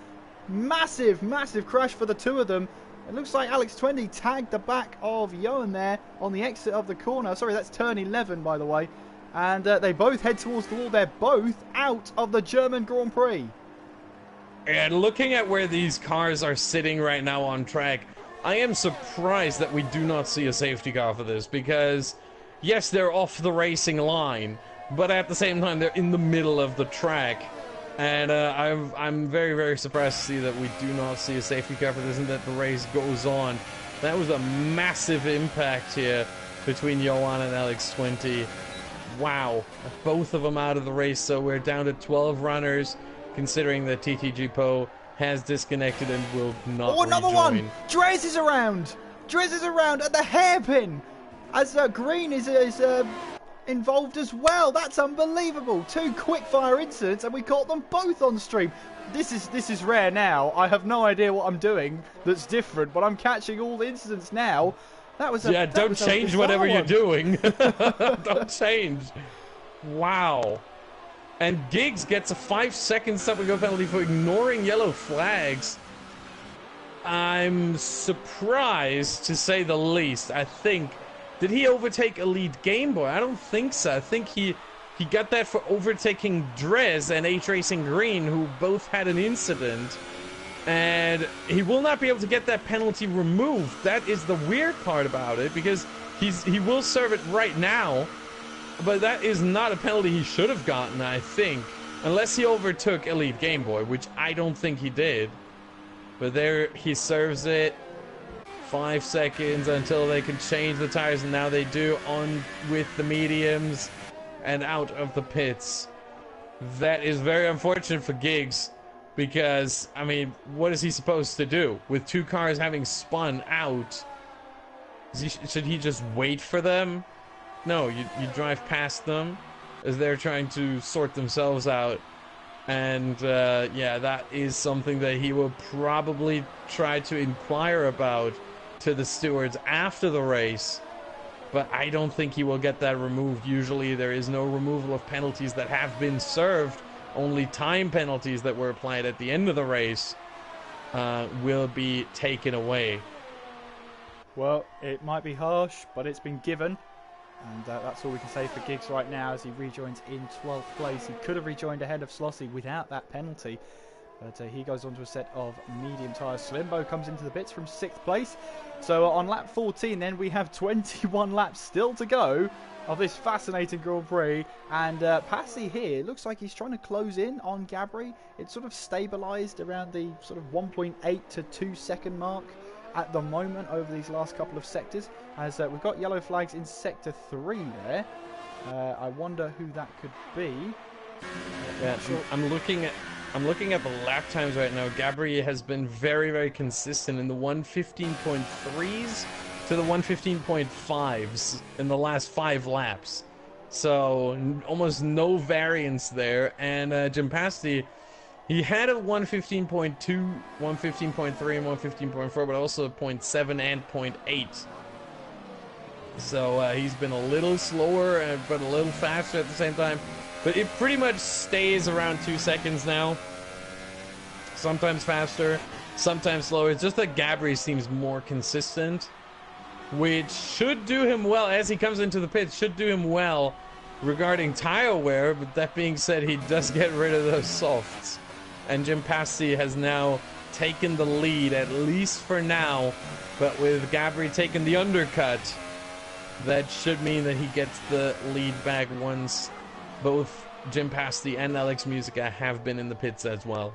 Massive, massive crash for the two of them. It looks like Alex 20 tagged the back of Johan there on the exit of the corner. Sorry, that's turn 11, by the way. And they both head towards the wall. They're both out of the German Grand Prix. And looking at where these cars are sitting right now on track, I am surprised that we do not see a safety car for this, because yes, they're off the racing line, but at the same time they're in the middle of the track, and I'm very, very surprised to see that we do not see a safety car for this and that the race goes on. That was a massive impact here between Johan and Alex 20. Wow, both of them out of the race, so we're down to 12 runners, considering that TTG Po has disconnected and will not rejoin. Another one! Dres is around! Dres is around at the hairpin! As Green is involved as well. That's unbelievable. 2 quickfire incidents and we caught them both on stream. This is rare now. I have no idea what I'm doing that's different, but I'm catching all the incidents now. That was a Yeah, that don't was a change bizarre whatever you're one. doing. Don't change. Wow. And Giggs gets a 5-second stop-and-go penalty for ignoring yellow flags. I'm surprised, to say the least. I think... Did he overtake Elite Game Boy? I don't think so. I think he got that for overtaking Dres and H-Racing Green, who both had an incident. And he will not be able to get that penalty removed. That is the weird part about it, because he will serve it right now, but that is not a penalty he should have gotten, I think. Unless he overtook Elite Game Boy, which I don't think he did. But there, he serves it. 5 seconds until they can change the tires, and now they do, on with the mediums and out of the pits. That is very unfortunate for Giggs. Because, I mean, what is he supposed to do? With 2 cars having spun out, should he just wait for them? No, you drive past them as they're trying to sort themselves out. And, yeah, that is something that he will probably try to inquire about to the stewards after the race. But I don't think he will get that removed. Usually there is no removal of penalties that have been served. Only time penalties that were applied at the end of the race will be taken away. Well, it might be harsh, but it's been given. And that's all we can say for Giggs right now as he rejoins in 12th place. He could have rejoined ahead of Slossie without that penalty. But he goes on to a set of medium tyres. Slimbo comes into the pits from 6th place. So on lap 14 then, we have 21 laps still to go of this fascinating Grand Prix. And Passy here, looks like he's trying to close in on Gabri. It's sort of stabilised around the sort of 1.8 to 2 second mark at the moment over these last couple of sectors. As we've got yellow flags in sector 3 there. I wonder who that could be. Yeah, I'm looking at the lap times right now. Gabri has been very, very consistent in the 1:15.3s to the 1:15.5s in the last 5 laps. So almost no variance there. And Jim Pasty, he had a 1:15.2, 1:15.3, and 1:15.4, but also 0.7 and 0.8. So he's been a little slower, but a little faster at the same time. But it pretty much stays around 2 seconds now. Sometimes faster, sometimes slower. It's just that Gabri seems more consistent, which should do him well as he comes into the pits. Should do him well regarding tire wear. But that being said, he does get rid of those softs. And Jim Pasty has now taken the lead, at least for now. But with Gabri taking the undercut, that should mean that he gets the lead back once both Jim Pasty and Alex Musica have been in the pits as well.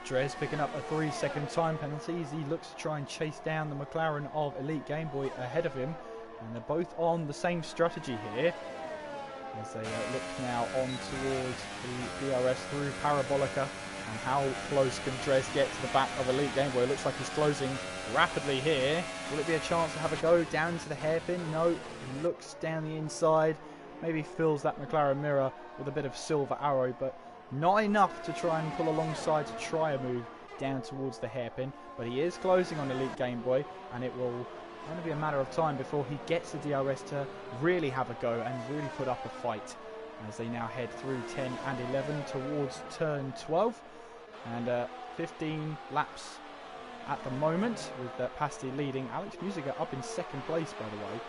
Dres picking up a 3-second time penalty as he looks to try and chase down the McLaren of Elite Game Boy ahead of him. And they're both on the same strategy here as they look now on towards the DRS through Parabolica. And how close can Dres get to the back of Elite Game Boy? It looks like he's closing rapidly here. Will it be a chance to have a go down into the hairpin? No, he looks down the inside. Maybe fills that McLaren mirror with a bit of silver arrow, but not enough to try and pull alongside to try a move down towards the hairpin. But he is closing on Elite Game Boy, and it will only be a matter of time before he gets the DRS to really have a go and really put up a fight as they now head through 10 and 11 towards turn 12. And 15 laps at the moment with Pasty leading. Alex Musica up in 2nd place, by the way.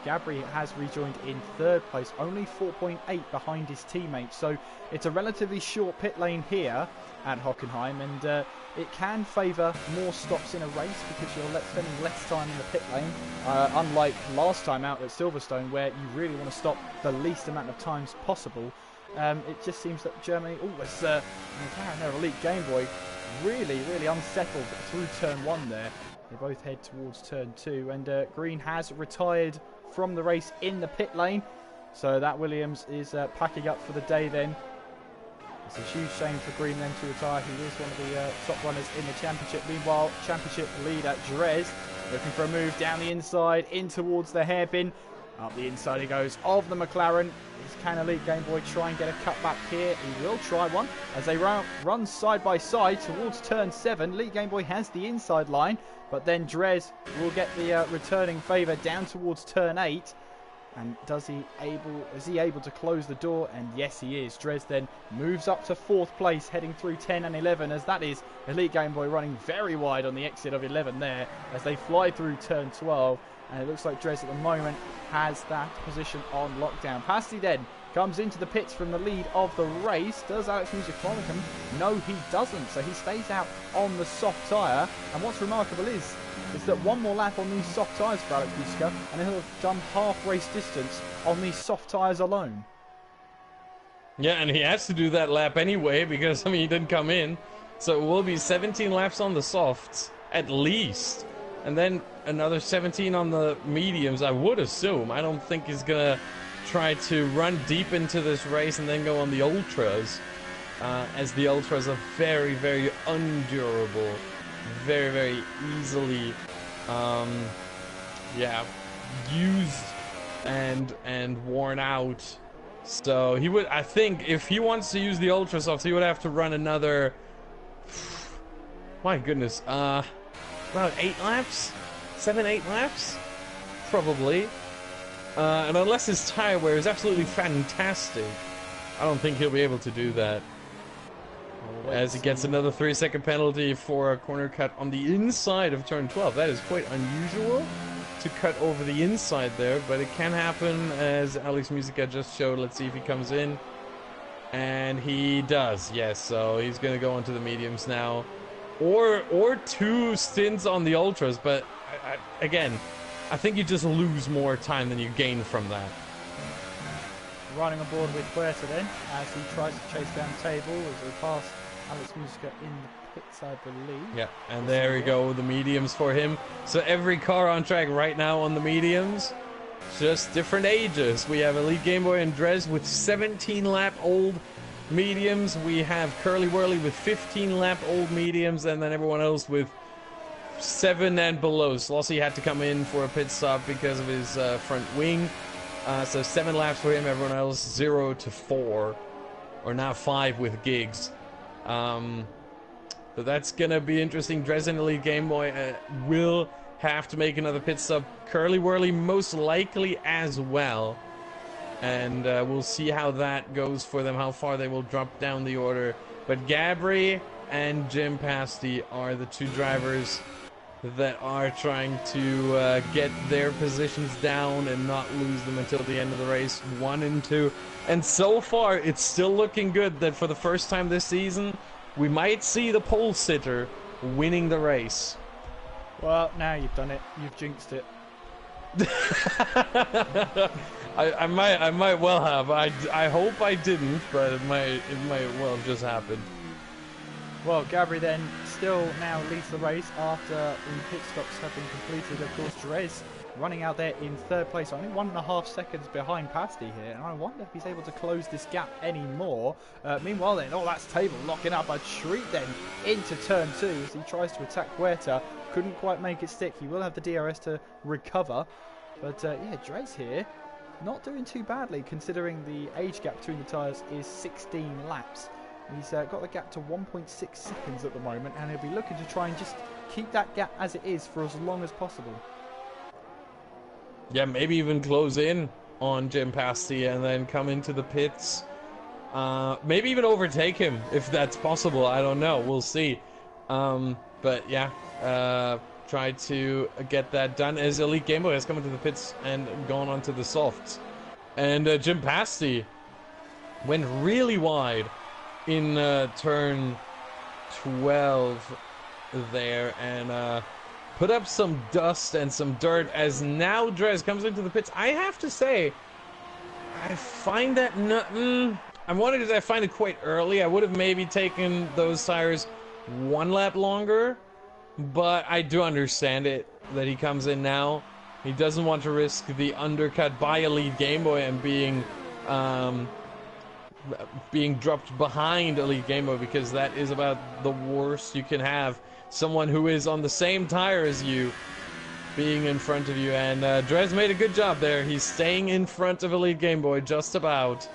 Gabri has rejoined in 3rd place, only 4.8 behind his teammates. So it's a relatively short pit lane here at Hockenheim, and it can favour more stops in a race because you're spending less time in the pit lane, unlike last time out at Silverstone where you really want to stop the least amount of times possible. It just seems that Germany, it's McLaren there, Elite Game Boy, really unsettled through turn 1 there. They both head towards turn 2, and Green has retired from the race in the pit lane, so that Williams is packing up for the day then. It's a huge shame for Green then to retire. He is one of the top runners in the championship. Meanwhile, championship leader Dres looking for a move down the inside in towards the hairpin. Up the inside he goes of the McLaren. Can Elite Game Boy try and get a cutback here? He will try one as they run side by side towards turn 7. Elite Game Boy has the inside line, but then Dres will get the returning favour down towards turn 8. And is he able to close the door? And yes, he is. Dres then moves up to 4th place, heading through 10 and 11, as that is Elite Game Boy running very wide on the exit of 11 there, as they fly through turn 12. And it looks like Dres at the moment has that position on lockdown. Pasty then comes into the pits from the lead of the race. Does Alex Music follow him? No, he doesn't. So he stays out on the soft tyre. And what's remarkable is that one more lap on these soft tyres for Alex Musica, and he'll have done half race distance on these soft tyres alone. Yeah, and he has to do that lap anyway because, I mean, he didn't come in. So it will be 17 laps on the softs, at least. And then another 17 on the mediums, I would assume. I don't think he's going to try to run deep into this race and then go on the ultras. As the ultras are very, very undurable. Very, very easily, yeah, used and worn out. So he would, I think, if he wants to use the ultra softs, he would have to run another, my goodness, about 8 laps? 7, 8 laps? Probably. And unless his tire wear is absolutely fantastic, I don't think he'll be able to do that. As he gets another 3-second penalty for a corner cut on the inside of turn 12. That is quite unusual to cut over the inside there, but it can happen, as Alex Musica just showed. Let's see if he comes in. And he does, yes. So he's going to go into the mediums now. Or 2 stints on the ultras, but again, I think you just lose more time than you gain from that. Running aboard with Huerta then, as he tries to chase down Table as we pass Alex Musica in the pits, I believe. Yeah, and there we go, the mediums for him. So every car on track right now on the mediums, just different ages. We have Elite Game Boy and Dres with 17-lap-old mediums. We have Curly Whirly with 15-lap-old mediums, and then everyone else with 7 and below. Slossie had to come in for a pit stop because of his front wing. So 7 laps for him, everyone else 0 to 4. Or now 5 with gigs. But that's gonna be interesting. Dresden Elite Game Boy will have to make another pit stop. Curly Whirly most likely as well. And we'll see how that goes for them, how far they will drop down the order. But Gabri and Jim Pasty are the 2 drivers that are trying to get their positions down and not lose them until the end of the race, 1 and 2. And so far, it's still looking good that for the first time this season, we might see the pole sitter winning the race. Well, now you've done it. You've jinxed it. I might well have. I hope I didn't, but it might well have just happened. Well, Gabri then still now leads the race after the pit stops have been completed. Of course, Dres running out there in 3rd place, I think 1.5 seconds behind Pasty here, and I wonder if he's able to close this gap anymore. Meanwhile then, that's Table locking up a treat then into turn 2 as he tries to attack Huerta. Couldn't quite make it stick. He will have the DRS to recover, but yeah, Dres here not doing too badly considering the age gap between the tyres is 16 laps. He's got the gap to 1.6 seconds at the moment, and he'll be looking to try and just keep that gap as it is for as long as possible. Yeah, maybe even close in on Jim Pasty and then come into the pits. Maybe even overtake him if that's possible. I don't know. We'll see. But yeah, try to get that done as Elite Game Boy has come into the pits and gone onto the softs. And Jim Pasty went really wide in turn 12 there and put up some dust and some dirt as now Dres comes into the pits. I have to say, I find that I wanted to say I find it quite early. I would have maybe taken those tires 1 lap longer, but I do understand it that he comes in now. He doesn't want to risk the undercut by Elite Game Boy and being dropped behind Elite Game Boy, because that is about the worst you can have. Someone who is on the same tire as you being in front of you, and Dres made a good job there. He's staying in front of Elite Game Boy just about,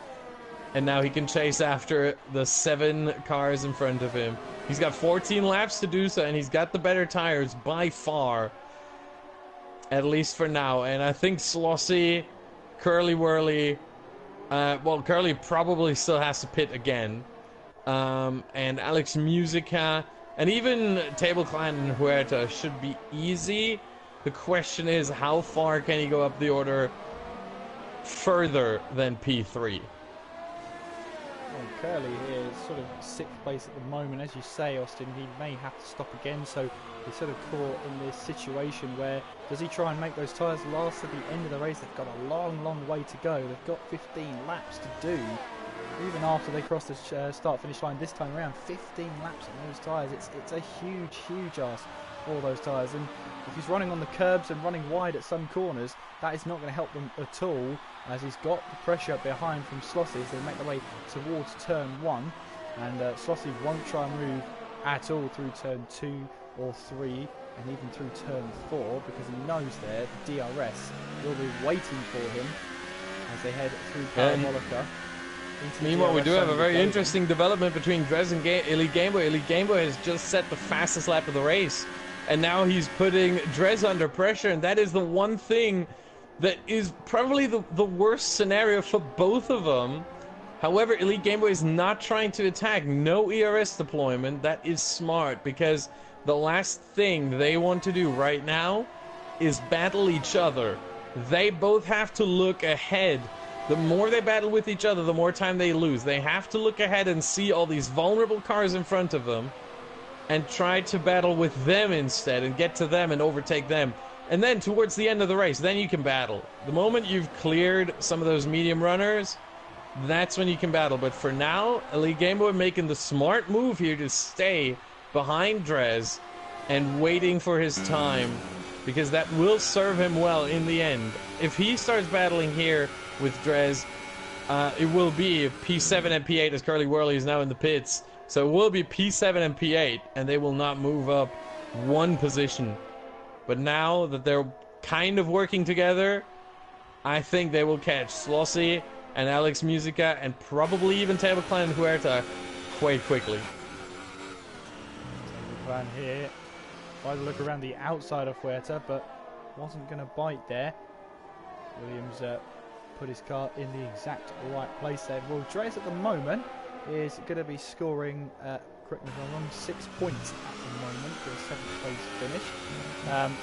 and now he can chase after the 7 cars in front of him. He's got 14 laps to do so, and he's got the better tires by far, at least for now. And I think Slossie, Curly Whirly, well, Curly probably still has to pit again, and Alex Musica, and even Table Clan and Huerta should be easy. The question is, how far can he go up the order further than P3? Well, Curly here is sort of 6th place at the moment. As you say, Austin, he may have to stop again, so he's sort of caught in this situation where, does he try and make those tyres last at the end of the race? They've got a long, long way to go. They've got 15 laps to do. Even after they cross the start-finish line this time around, 15 laps on those tyres. It's a huge, huge ask for those tyres. And if he's running on the curbs and running wide at some corners, that is not going to help them at all, as he's got the pressure behind from Slossie as they make their way towards turn 1. And Slossie won't try and move at all through turn 2 or 3, and even through turn 4, because he knows there the DRS will be waiting for him as they head through Parabolica. Meanwhile, we do have a very interesting development between Dres and Elite Game Boy. Elite Game Boy has just set the fastest lap of the race, and now he's putting Dres under pressure, and that is the one thing that is probably the worst scenario for both of them. However, Elite Game Boy is not trying to attack. No ERS deployment. That is smart, because the last thing they want to do right now is battle each other. They both have to look ahead. The more they battle with each other, the more time they lose. They have to look ahead and see all these vulnerable cars in front of them and try to battle with them instead and get to them and overtake them. And then towards the end of the race, then you can battle. The moment you've cleared some of those medium runners, that's when you can battle. But for now, Elite Game Boy making the smart move here to stay behind Dres and waiting for his time, because that will serve him well in the end. If he starts battling here with Dres, it will be P7 and P8, as Curly Whirly is now in the pits. So it will be P7 and P8, and they will not move up one position. But now that they're kind of working together, I think they will catch Slossie and Alex Musica, and probably even Table Clan and Huerta quite quickly. Table Clan here. Tried to look around the outside of Huerta, but wasn't going to bite there. Williams put his car in the exact right place there. Well, Dres at the moment is going to be scoring, correct me if I'm wrong, 6 points at the moment for a 7th place finish.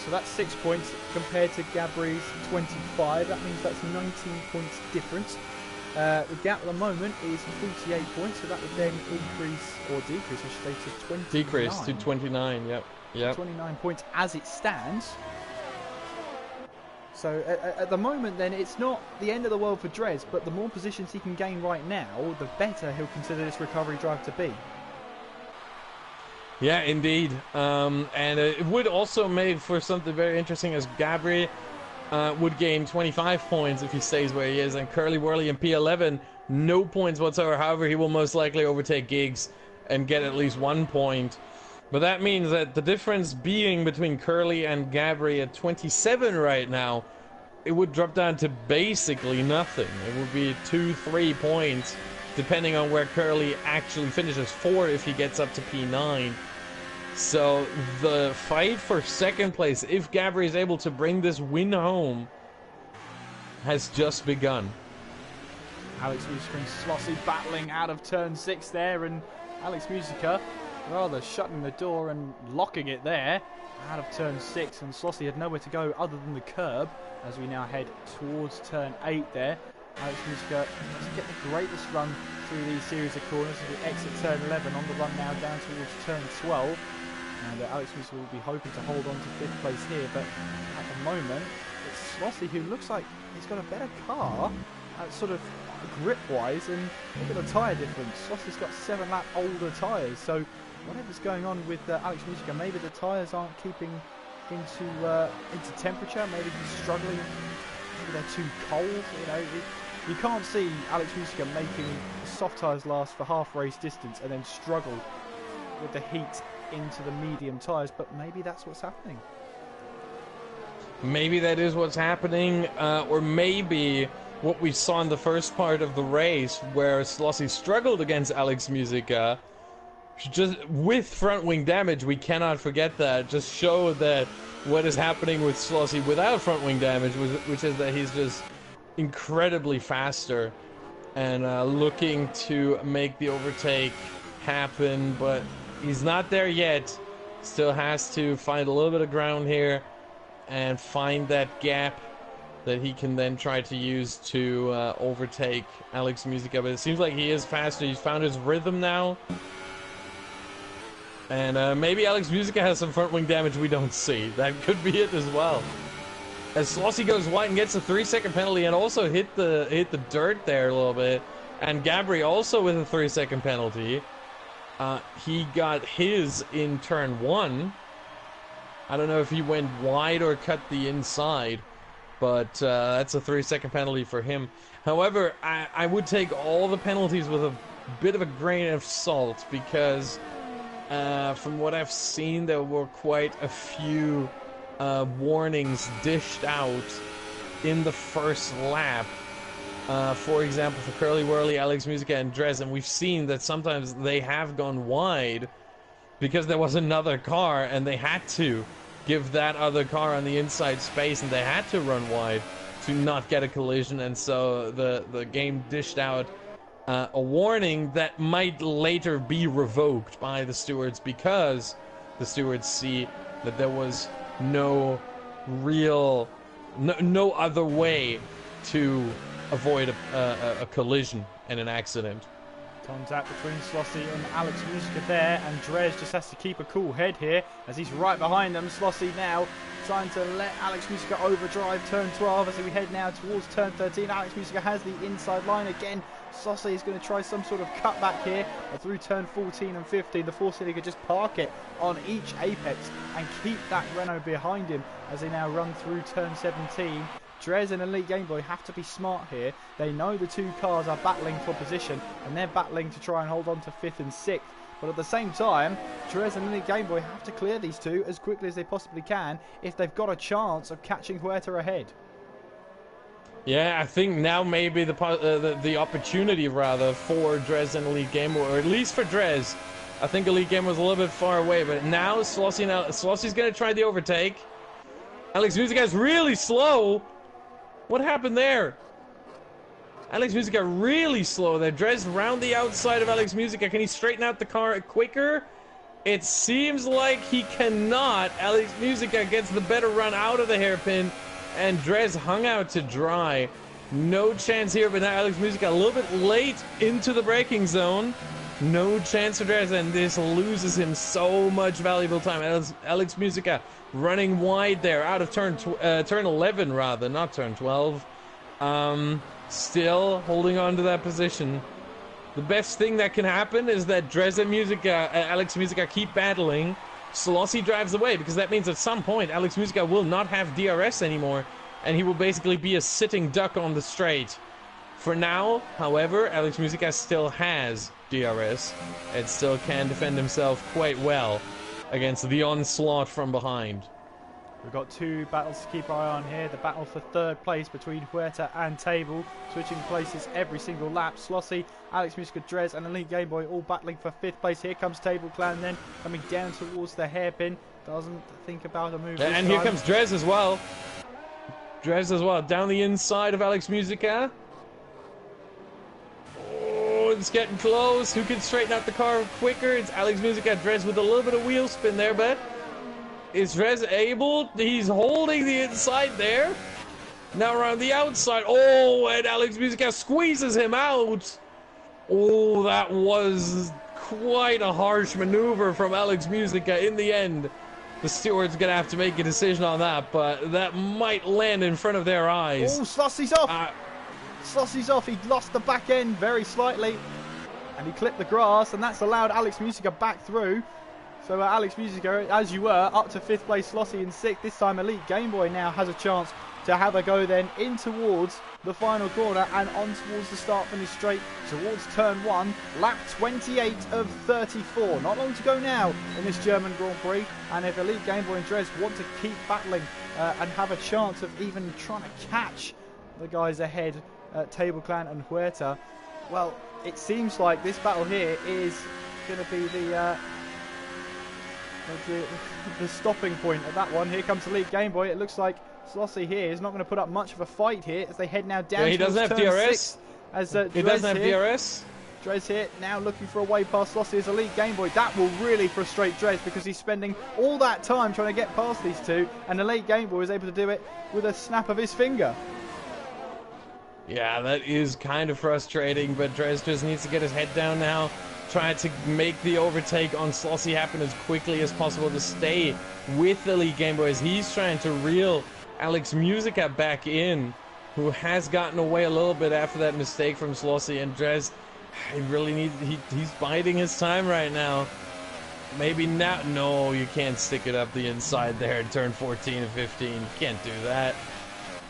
So that's 6 points compared to Gabri's 25. That means that's 19 points difference. The gap at the moment is 48 points, so that would then increase, or decrease, I should say, to 29. Decrease to 29, yep. 29 points as it stands. So at the moment then, it's not the end of the world for Dres, but the more positions he can gain right now, the better he'll consider this recovery drive to be. Yeah, indeed. And it would also make for something very interesting, as Gabri would gain 25 points if he stays where he is, and Curly Whirly in P11, no points whatsoever. However, he will most likely overtake Giggs and get at least 1 point. But that means that the difference being between Curly and Gabri at 27 right now, it would drop down to basically nothing. It would be 2-3 points, depending on where Curly actually finishes. 4 if he gets up to P9. So the fight for second place, if Gabri is able to bring this win home, has just begun. Alex Musica and Slossie battling out of turn 6 there, and Alex Musica rather shutting the door and locking it there out of turn 6, and Slossie had nowhere to go other than the curb as we now head towards turn 8 there. Alex Musica doesn't get the greatest run through these series of corners as we exit turn 11, on the run now down towards turn 12, and Alex Musica will be hoping to hold on to 5th place here, but at the moment it's Slossie who looks like he's got a better car sort of grip wise, and look at the tyre difference. Slossie's got 7 lap older tyres, so whatever's going on with Alex Musica, maybe the tyres aren't keeping into temperature, maybe he's struggling, maybe they're too cold, you know. You can't see Alex Musica making soft tyres last for half race distance and then struggle with the heat into the medium tyres, but maybe that's what's happening. maybe that is what's happening, or maybe what we saw in the first part of the race, where Slossie struggled against Alex Musica, just with front wing damage. We cannot forget that. Just show that what is happening with Slossie without front wing damage, which is that he's just incredibly faster and looking to make the overtake happen, but he's not there yet. Still has to find a little bit of ground here and find that gap that he can then try to use to overtake Alex Musica. But it seems like he is faster. He's found his rhythm now. And maybe Alex Musica has some front wing damage we don't see. That could be it as well. As Slossie goes wide and gets a 3-second penalty and also hit the dirt there a little bit. And Gabri also with a 3-second penalty. He got his in turn 1. I don't know if he went wide or cut the inside, but that's a 3-second penalty for him. However, I would take all the penalties with a bit of a grain of salt, because from what I've seen, there were quite a few warnings dished out in the first lap. For example, for Curly Whirly, Alex Musica, and Dres, and we've seen that sometimes they have gone wide because there was another car and they had to give that other car on the inside space, and they had to run wide to not get a collision. And so the game dished out a warning that might later be revoked by the stewards, because the stewards see that there was no other way to avoid a collision and an accident. Contact between Slossie and Alex Musica there, and Dres just has to keep a cool head here as he's right behind them. Slossie now trying to let Alex Musica overdrive turn 12 as we head now towards turn 13. Alex Musica has the inside line again. Slossie is going to try some sort of cutback here through turn 14 and 15. The Force City could just park it on each apex and keep that Renault behind him as they now run through turn 17. Dres and Elite Game Boy have to be smart here. They know the two cars are battling for position, and they're battling to try and hold on to 5th and 6th. But at the same time, Dres and Elite Game Boy have to clear these two as quickly as they possibly can if they've got a chance of catching Huerta ahead. Yeah, I think now maybe the opportunity rather for Dres and Elite Game Boy, or at least for Dres. I think Elite Game was a little bit far away, but now Slossie's going to try the overtake. Alex Musica is really slow. What happened there? Alex Musica really slow there. Dres around the outside of Alex Musica. Can he straighten out the car quicker? It seems like he cannot. Alex Musica gets the better run out of the hairpin, and Dres hung out to dry. No chance here, but now Alex Musica a little bit late into the braking zone. No chance for Dres, and this loses him so much valuable time. Alex Musica running wide there, out of turn 11 rather, not turn 12. Still holding on to that position. The best thing that can happen is that Dres and Alex Musica keep battling. Slossie drives away, because that means at some point Alex Musica will not have DRS anymore, and he will basically be a sitting duck on the straight. For now, however, Alex Musica still has DRS and still can defend himself quite well against the onslaught from behind. We've got two battles to keep our eye on here. The battle for 3rd place between Huerta and Table, switching places every single lap. Slossie, Alex Musica, Dres and Elite Game Boy all battling for 5th place. Here comes Table Clan then, coming down towards the hairpin. Doesn't think about a move this and time. Here comes Dres as well. Dres as well, down the inside of Alex Musica. Oh, it's getting close. Who can straighten out the car quicker? It's Alex Musica. Dres with a little bit of wheel spin there, but is Dres able? He's holding the inside there. Now around the outside. Oh, and Alex Musica squeezes him out. Oh, that was quite a harsh maneuver from Alex Musica. In the end, the steward's going to have to make a decision on that, but that might land in front of their eyes. Oh, Slossie's off. Slossie's off. He lost the back end very slightly, and he clipped the grass, and that's allowed Alex Musica back through. So Alex Musica, as you were, up to 5th place. Slossie in 6th. This time Elite Game Boy now has a chance to have a go then in towards the final corner and on towards the start-finish straight towards turn 1. Lap 28 of 34. Not long to go now in this German Grand Prix. And if Elite Game Boy and Dres want to keep battling and have a chance of even trying to catch the guys ahead, Table Clan and Huerta, well, it seems like this battle here is going to be the stopping point of that one. Here comes Elite Game Boy. It looks like Slossie here is not going to put up much of a fight here as they head now down. Yeah, he doesn't have DRS. He doesn't have DRS. Dres here now looking for a way past Slossie as Elite Game Boy. That will really frustrate Dres because he's spending all that time trying to get past these two, and Elite Game Boy is able to do it with a snap of his finger. Yeah, that is kind of frustrating, but Dres just needs to get his head down now. Try to make the overtake on Slossie happen as quickly as possible to stay with the Elite Game Boys. He's trying to reel Alex Musica back in, who has gotten away a little bit after that mistake from Slossie, and Dres, he really needs, he's biding his time right now. Maybe now, no, you can't stick it up the inside there in turn 14 and 15. You can't do that.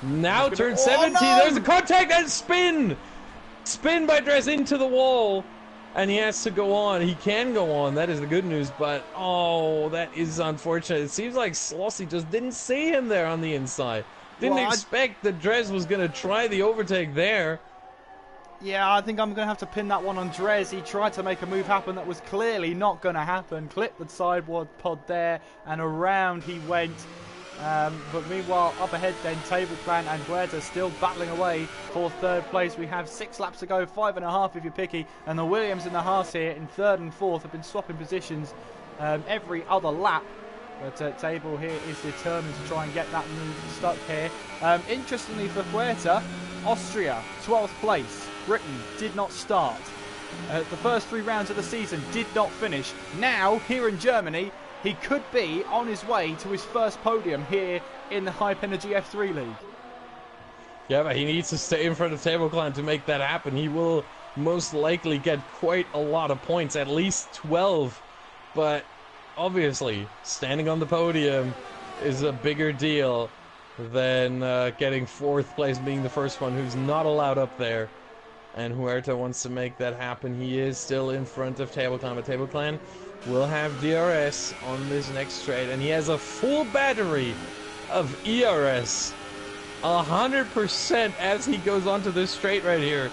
Now turn 17, no! There's a contact and spin! Spin by Dres into the wall. And he has to go on. He can go on. That is the good news. But, oh, that is unfortunate. It seems like Slossie just didn't see him there on the inside. Didn't expect that Dres was going to try the overtake there. Yeah, I think I'm going to have to pin that one on Dres. He tried to make a move happen that was clearly not going to happen. Clipped the sideward pod there, and around he went. But meanwhile, up ahead then, Table Clan and Huerta still battling away for third place. We have 6 laps to go, 5.5 if you're picky, and the Williams and the Haas here in third and fourth have been swapping positions every other lap. But Table here is determined to try and get that move stuck here. Interestingly for Huerta, Austria, 12th place. Britain did not start. The first 3 rounds of the season did not finish. Now, here in Germany, he could be on his way to his first podium here in the Hype Energy F3 League. Yeah, but he needs to stay in front of Table Clan to make that happen. He will most likely get quite a lot of points, at least 12. But obviously, standing on the podium is a bigger deal than getting 4th place, being the first one who's not allowed up there. And Huerta wants to make that happen. He is still in front of Table Clan, but Table Clan will have DRS on this next straight, and he has a full battery of ERS, 100% as he goes onto this straight right here.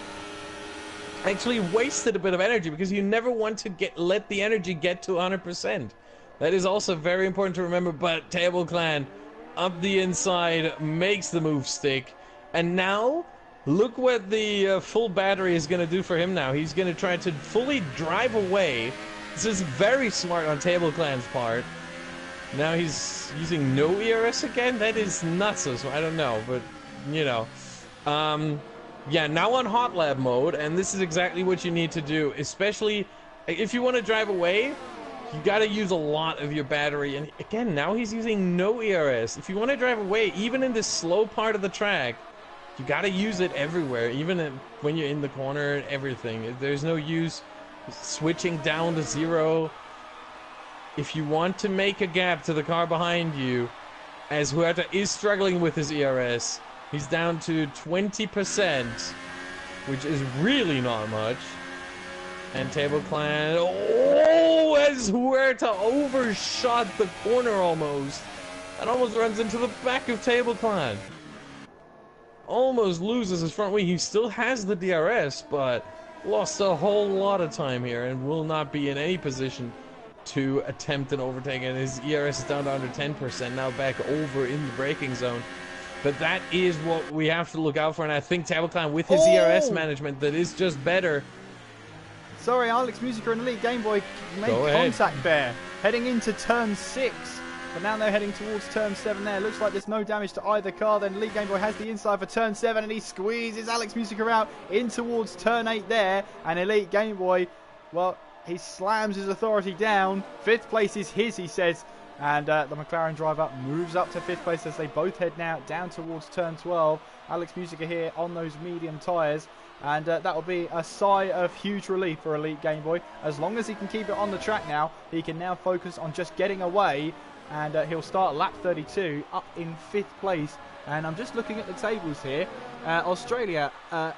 Actually wasted a bit of energy because you never want to let the energy get to 100%. That is also very important to remember. But Table Clan up the inside makes the move stick, and now look what the full battery is going to do for him. Now he's going to try to fully drive away. This is very smart on Table Clan's part. Now he's using no ERS again? That is not so smart. I don't know, but, you know. Yeah, now on Hot Lab mode, and this is exactly what you need to do, especially if you want to drive away, you got to use a lot of your battery. And again, now he's using no ERS. If you want to drive away, even in this slow part of the track, you got to use it everywhere, even when you're in the corner and everything. There's no use switching down to 0. If you want to make a gap to the car behind you, as Huerta is struggling with his ERS, he's down to 20%, which is really not much. And Table Clan, oh, as Huerta overshot the corner almost, and almost runs into the back of Table Clan. Almost loses his front wing. He still has the DRS, but lost a whole lot of time here and will not be in any position to attempt an overtake. And his ERS is down to under 10%, now back over in the braking zone. But that is what we have to look out for, and I think Table Clan with his ERS management that is just better. Sorry, Alex Musica and Elite Game Boy made contact there, heading into turn 6. But now they're heading towards turn 7 there. Looks like there's no damage to either car. Then Elite Game Boy has the inside for turn 7, and he squeezes Alex Musica out in towards turn 8 there. And Elite Game Boy, well, he slams his authority down. 5th place is his, he says. And the McLaren driver moves up to 5th place as they both head now down towards turn 12. Alex Musica here on those medium tyres. And that will be a sigh of huge relief for Elite Game Boy. As long as he can keep it on the track now, he can now focus on just getting away and he'll start lap 32 up in 5th place. And I'm just looking at the tables here. Australia, that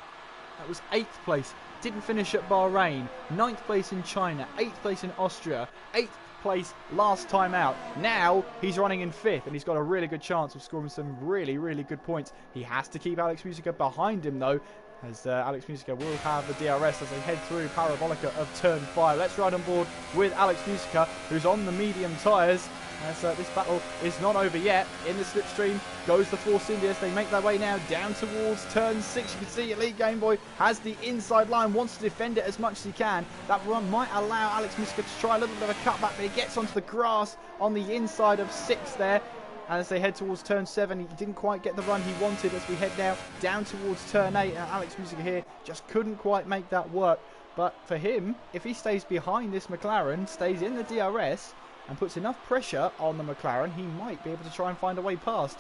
was 8th place, didn't finish at Bahrain. 9th place in China, 8th place in Austria, 8th place last time out. Now he's running in 5th, and he's got a really good chance of scoring some really, really good points. He has to keep Alex Musica behind him though, as Alex Musica will have the DRS as they head through Parabolica of turn 5. Let's ride on board with Alex Musica, who's on the medium tyres, as this battle is not over yet. In the slipstream goes the Force Indias. They make their way now down towards turn 6. You can see Elite Game Boy has the inside line, wants to defend it as much as he can. That run might allow Alex Musica to try a little bit of a cutback, but he gets onto the grass on the inside of 6 there. As they head towards turn 7, he didn't quite get the run he wanted as we head now down towards turn 8. And Alex Musica here just couldn't quite make that work. But for him, if he stays behind this McLaren, stays in the DRS, and puts enough pressure on the McLaren, he might be able to try and find a way past.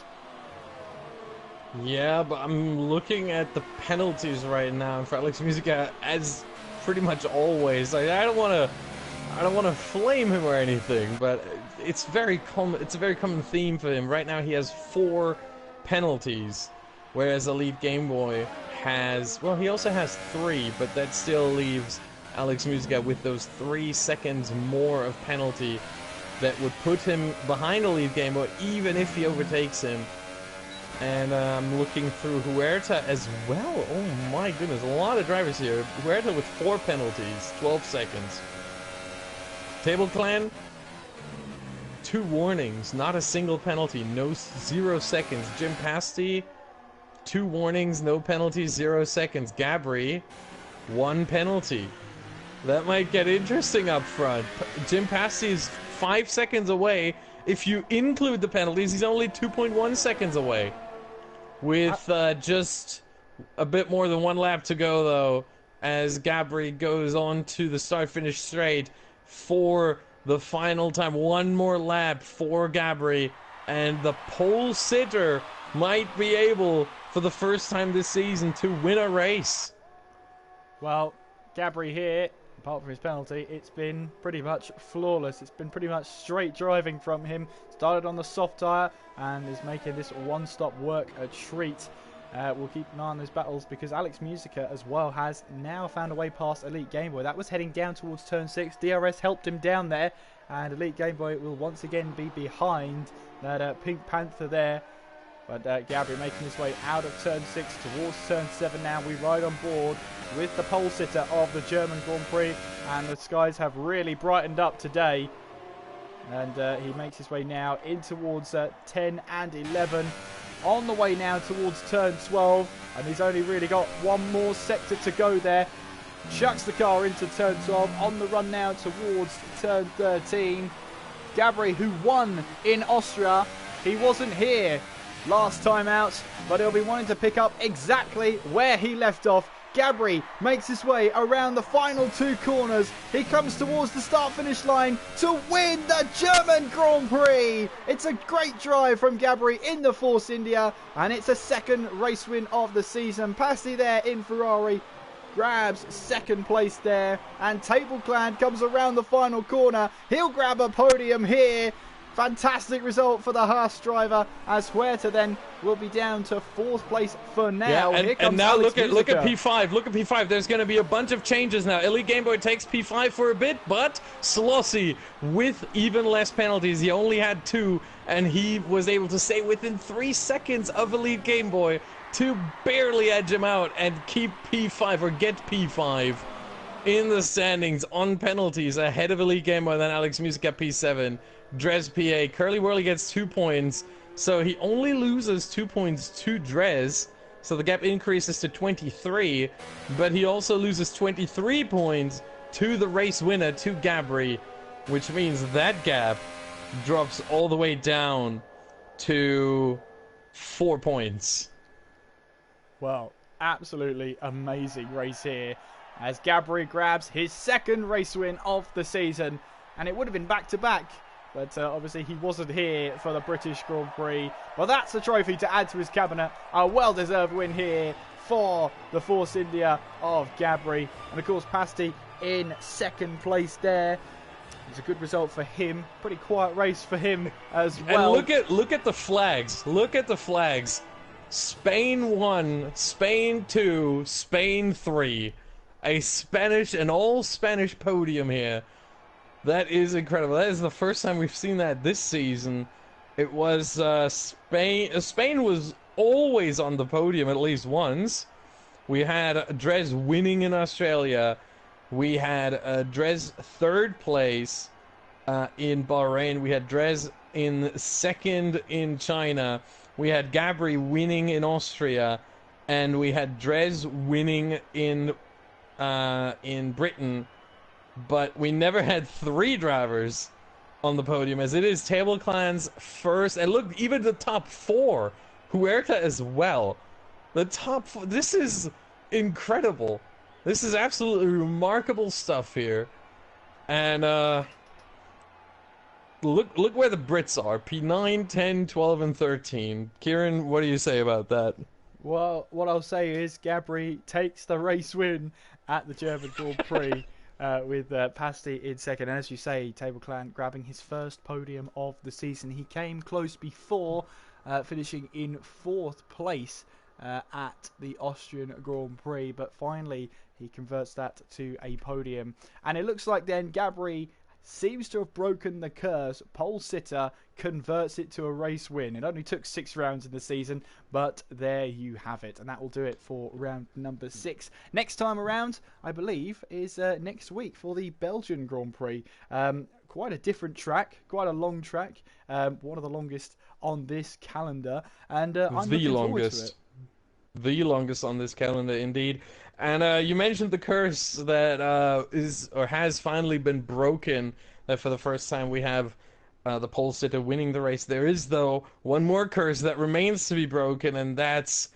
Yeah, but I'm looking at the penalties right now for Alex Musica, as pretty much always. Like, I don't want to flame him or anything, but it's very common. It's a very common theme for him. Right now, he has 4 penalties, whereas Elite Game Boy has, well, he also has 3, but that still leaves Alex Musica with those 3 seconds more of penalty that would put him behind Elite Game Boy, even if he overtakes him. And I'm looking through Huerta as well. Oh my goodness, a lot of drivers here. Huerta with 4 penalties, 12 seconds. Table Clan, 2 warnings, not a single penalty, 0 seconds. Jim Pasty, 2 warnings, no penalties, 0 seconds. Gabri, 1 penalty. That might get interesting up front. Jim Pasty is 5 seconds away. If you include the penalties, he's only 2.1 seconds away. With just a bit more than 1 lap to go, though, as Gabri goes on to the start-finish straight for the final time. 1 more lap for Gabri, and the pole sitter might be able, for the first time this season, to win a race. Well, Gabri here, apart from his penalty, it's been pretty much flawless. It's been pretty much straight driving from him. Started on the soft tyre and is making this one-stop work a treat. We'll keep an eye on those battles, because Alex Musica as well has now found a way past Elite Game Boy. That was heading down towards turn 6. DRS helped him down there, and Elite Game Boy will once again be behind that Pink Panther there. But Gabri making his way out of turn 6 towards turn 7 now. We ride on board with the pole sitter of the German Grand Prix, and the skies have really brightened up today. And he makes his way now in towards 10 and 11. On the way now towards turn 12, and he's only really got 1 more sector to go there. Chucks the car into turn 12, on the run now towards turn 13. Gabri, who won in Austria, he wasn't here last time out, but he'll be wanting to pick up exactly where he left off. Gabri makes his way around the final 2 corners. He comes towards the start-finish line to win the German Grand Prix. It's a great drive from Gabri in the Force India, and it's a 2nd race win of the season. Pasty there in Ferrari grabs 2nd place there, and Table Clan comes around the final corner. He'll grab a podium here. Fantastic result for the Haas driver, as Huerta then will be down to 4th place for now. Yeah, and now look at P5. Look at P5. There's going to be a bunch of changes now. Elite Game Boy takes P5 for a bit, but Slossie with even less penalties. He only had 2, and he was able to stay within 3 seconds of Elite Game Boy to barely edge him out and keep P5, or get P5 in the standings on penalties, ahead of Elite Game Boy. Then Alex Musica P7. Dres PA. Curly Whirly gets 2 points, so he only loses 2 points to Dres, so the gap increases to 23, but he also loses 23 points to the race winner, to Gabri, which means that gap drops all the way down to 4 points. Well, absolutely amazing race here, as Gabri grabs his 2nd race win of the season, and it would have been back-to-back. But obviously he wasn't here for the British Grand Prix. Well, that's a trophy to add to his cabinet. A well-deserved win here for the Force India of Gabri. And of course, Pasty in 2nd place there. It's a good result for him. Pretty quiet race for him as And well. look at the flags. Look at the flags. Spain 1, Spain 2, Spain 3. A Spanish, an all-Spanish podium here. That is incredible. That is the first time we've seen that this season. It was Spain. Spain was always on the podium at least once. We had Dres winning in Australia. We had Dres third place in Bahrain. We had Dres in second in China. We had Gabri winning in Austria, and we had Dres winning in Britain. But we never had 3 drivers on the podium, as it is Table Clan's first. And look, even the top 4, Huerta as well. The top 4. This is incredible. This is absolutely remarkable stuff here. And look where the Brits are. P9, 10, 12, and 13. Kieran, what do you say about that? Well, what I'll say is Gabri takes the race win at the German Grand Prix with Pasti in second. And as you say, Table Clan grabbing his first podium of the season. He came close before, finishing in 4th place at the Austrian Grand Prix, but finally he converts that to a podium. And it looks like then Gabri seems to have broken the curse. Pole sitter converts it to a race win. It only took 6 rounds in the season, but there you have it. And that will do it for round number 6. Next time around, I believe, is next week for the Belgian Grand Prix. Quite a different track, quite a long track, one of the longest on this calendar, and I'm looking forward to it. The longest on this calendar, indeed. And you mentioned the curse that is or has finally been broken. That for the first time we have the pole sitter winning the race. There is, though, one more curse that remains to be broken, and that's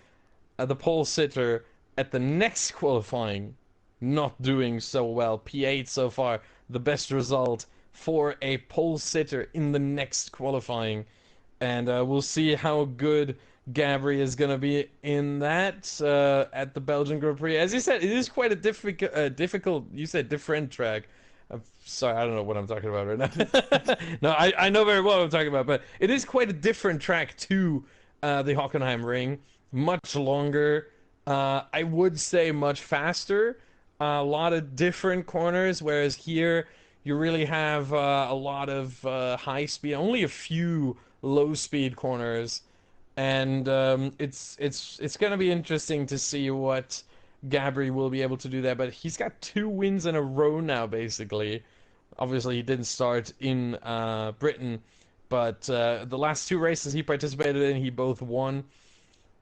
the pole sitter at the next qualifying not doing so well. P8 so far, the best result for a pole sitter in the next qualifying. And we'll see how good Gabri is going to be in that at the Belgian Grand Prix. As you said, it is quite a difficult, you said different track. I'm sorry, I don't know what I'm talking about right now. No, I know very well what I'm talking about, but it is quite a different track to the Hockenheim Ring. Much longer, I would say much faster. A lot of different corners, whereas here you really have a lot of high speed, only a few low speed corners. And it's going to be interesting to see what Gabri will be able to do there. But he's got 2 wins in a row now, basically. Obviously, he didn't start in Britain, but the last 2 races he participated in, he both won.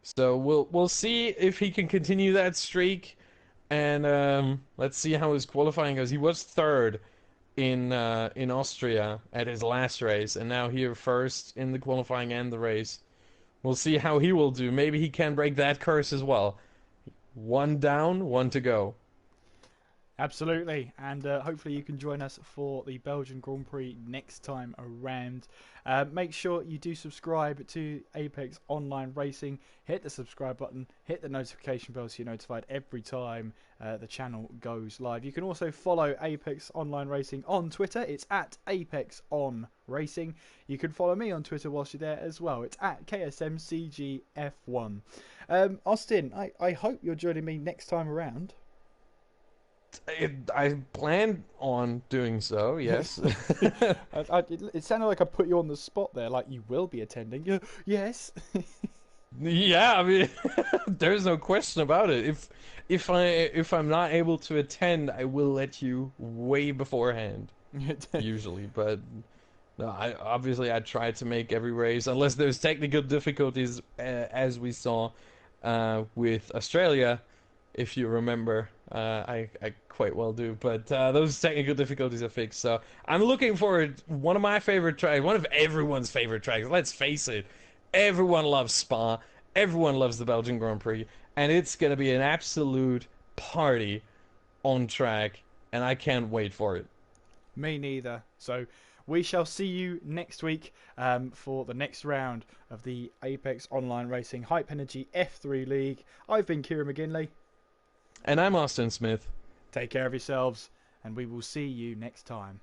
So we'll see if he can continue that streak, and let's see how his qualifying goes. He was 3rd in Austria at his last race, and now here 1st in the qualifying and the race. We'll see how he will do. Maybe he can break that curse as well. 1 down, 1 to go. Absolutely, and hopefully you can join us for the Belgian Grand Prix next time around. Make sure you do subscribe to Apex Online Racing. Hit the subscribe button, hit the notification bell so you're notified every time the channel goes live. You can also follow Apex Online Racing on Twitter. It's at Apex On Racing. You can follow me on Twitter whilst you're there as well. It's at KSMCGF1. Austin, I hope you're joining me next time around. I plan on doing so, yes. It sounded like I put you on the spot there, like you will be attending. Yes. Yeah, I mean, there's no question about it. If I'm not able to attend, I will let you way beforehand, usually. But no, I try to make every race, unless there's technical difficulties, as we saw with Australia. If you remember, I quite well do, but those technical difficulties are fixed. So I'm looking forward. One of my favorite tracks, one of everyone's favorite tracks. Let's face it, everyone loves Spa. Everyone loves the Belgian Grand Prix, and it's gonna be an absolute party on track, and I can't wait for it. Me neither. So we shall see you next week for the next round of the Apex Online Racing Hype Energy F3 League. I've been Kieran McGinley. And I'm Austin Smith. Take care of yourselves, and we will see you next time.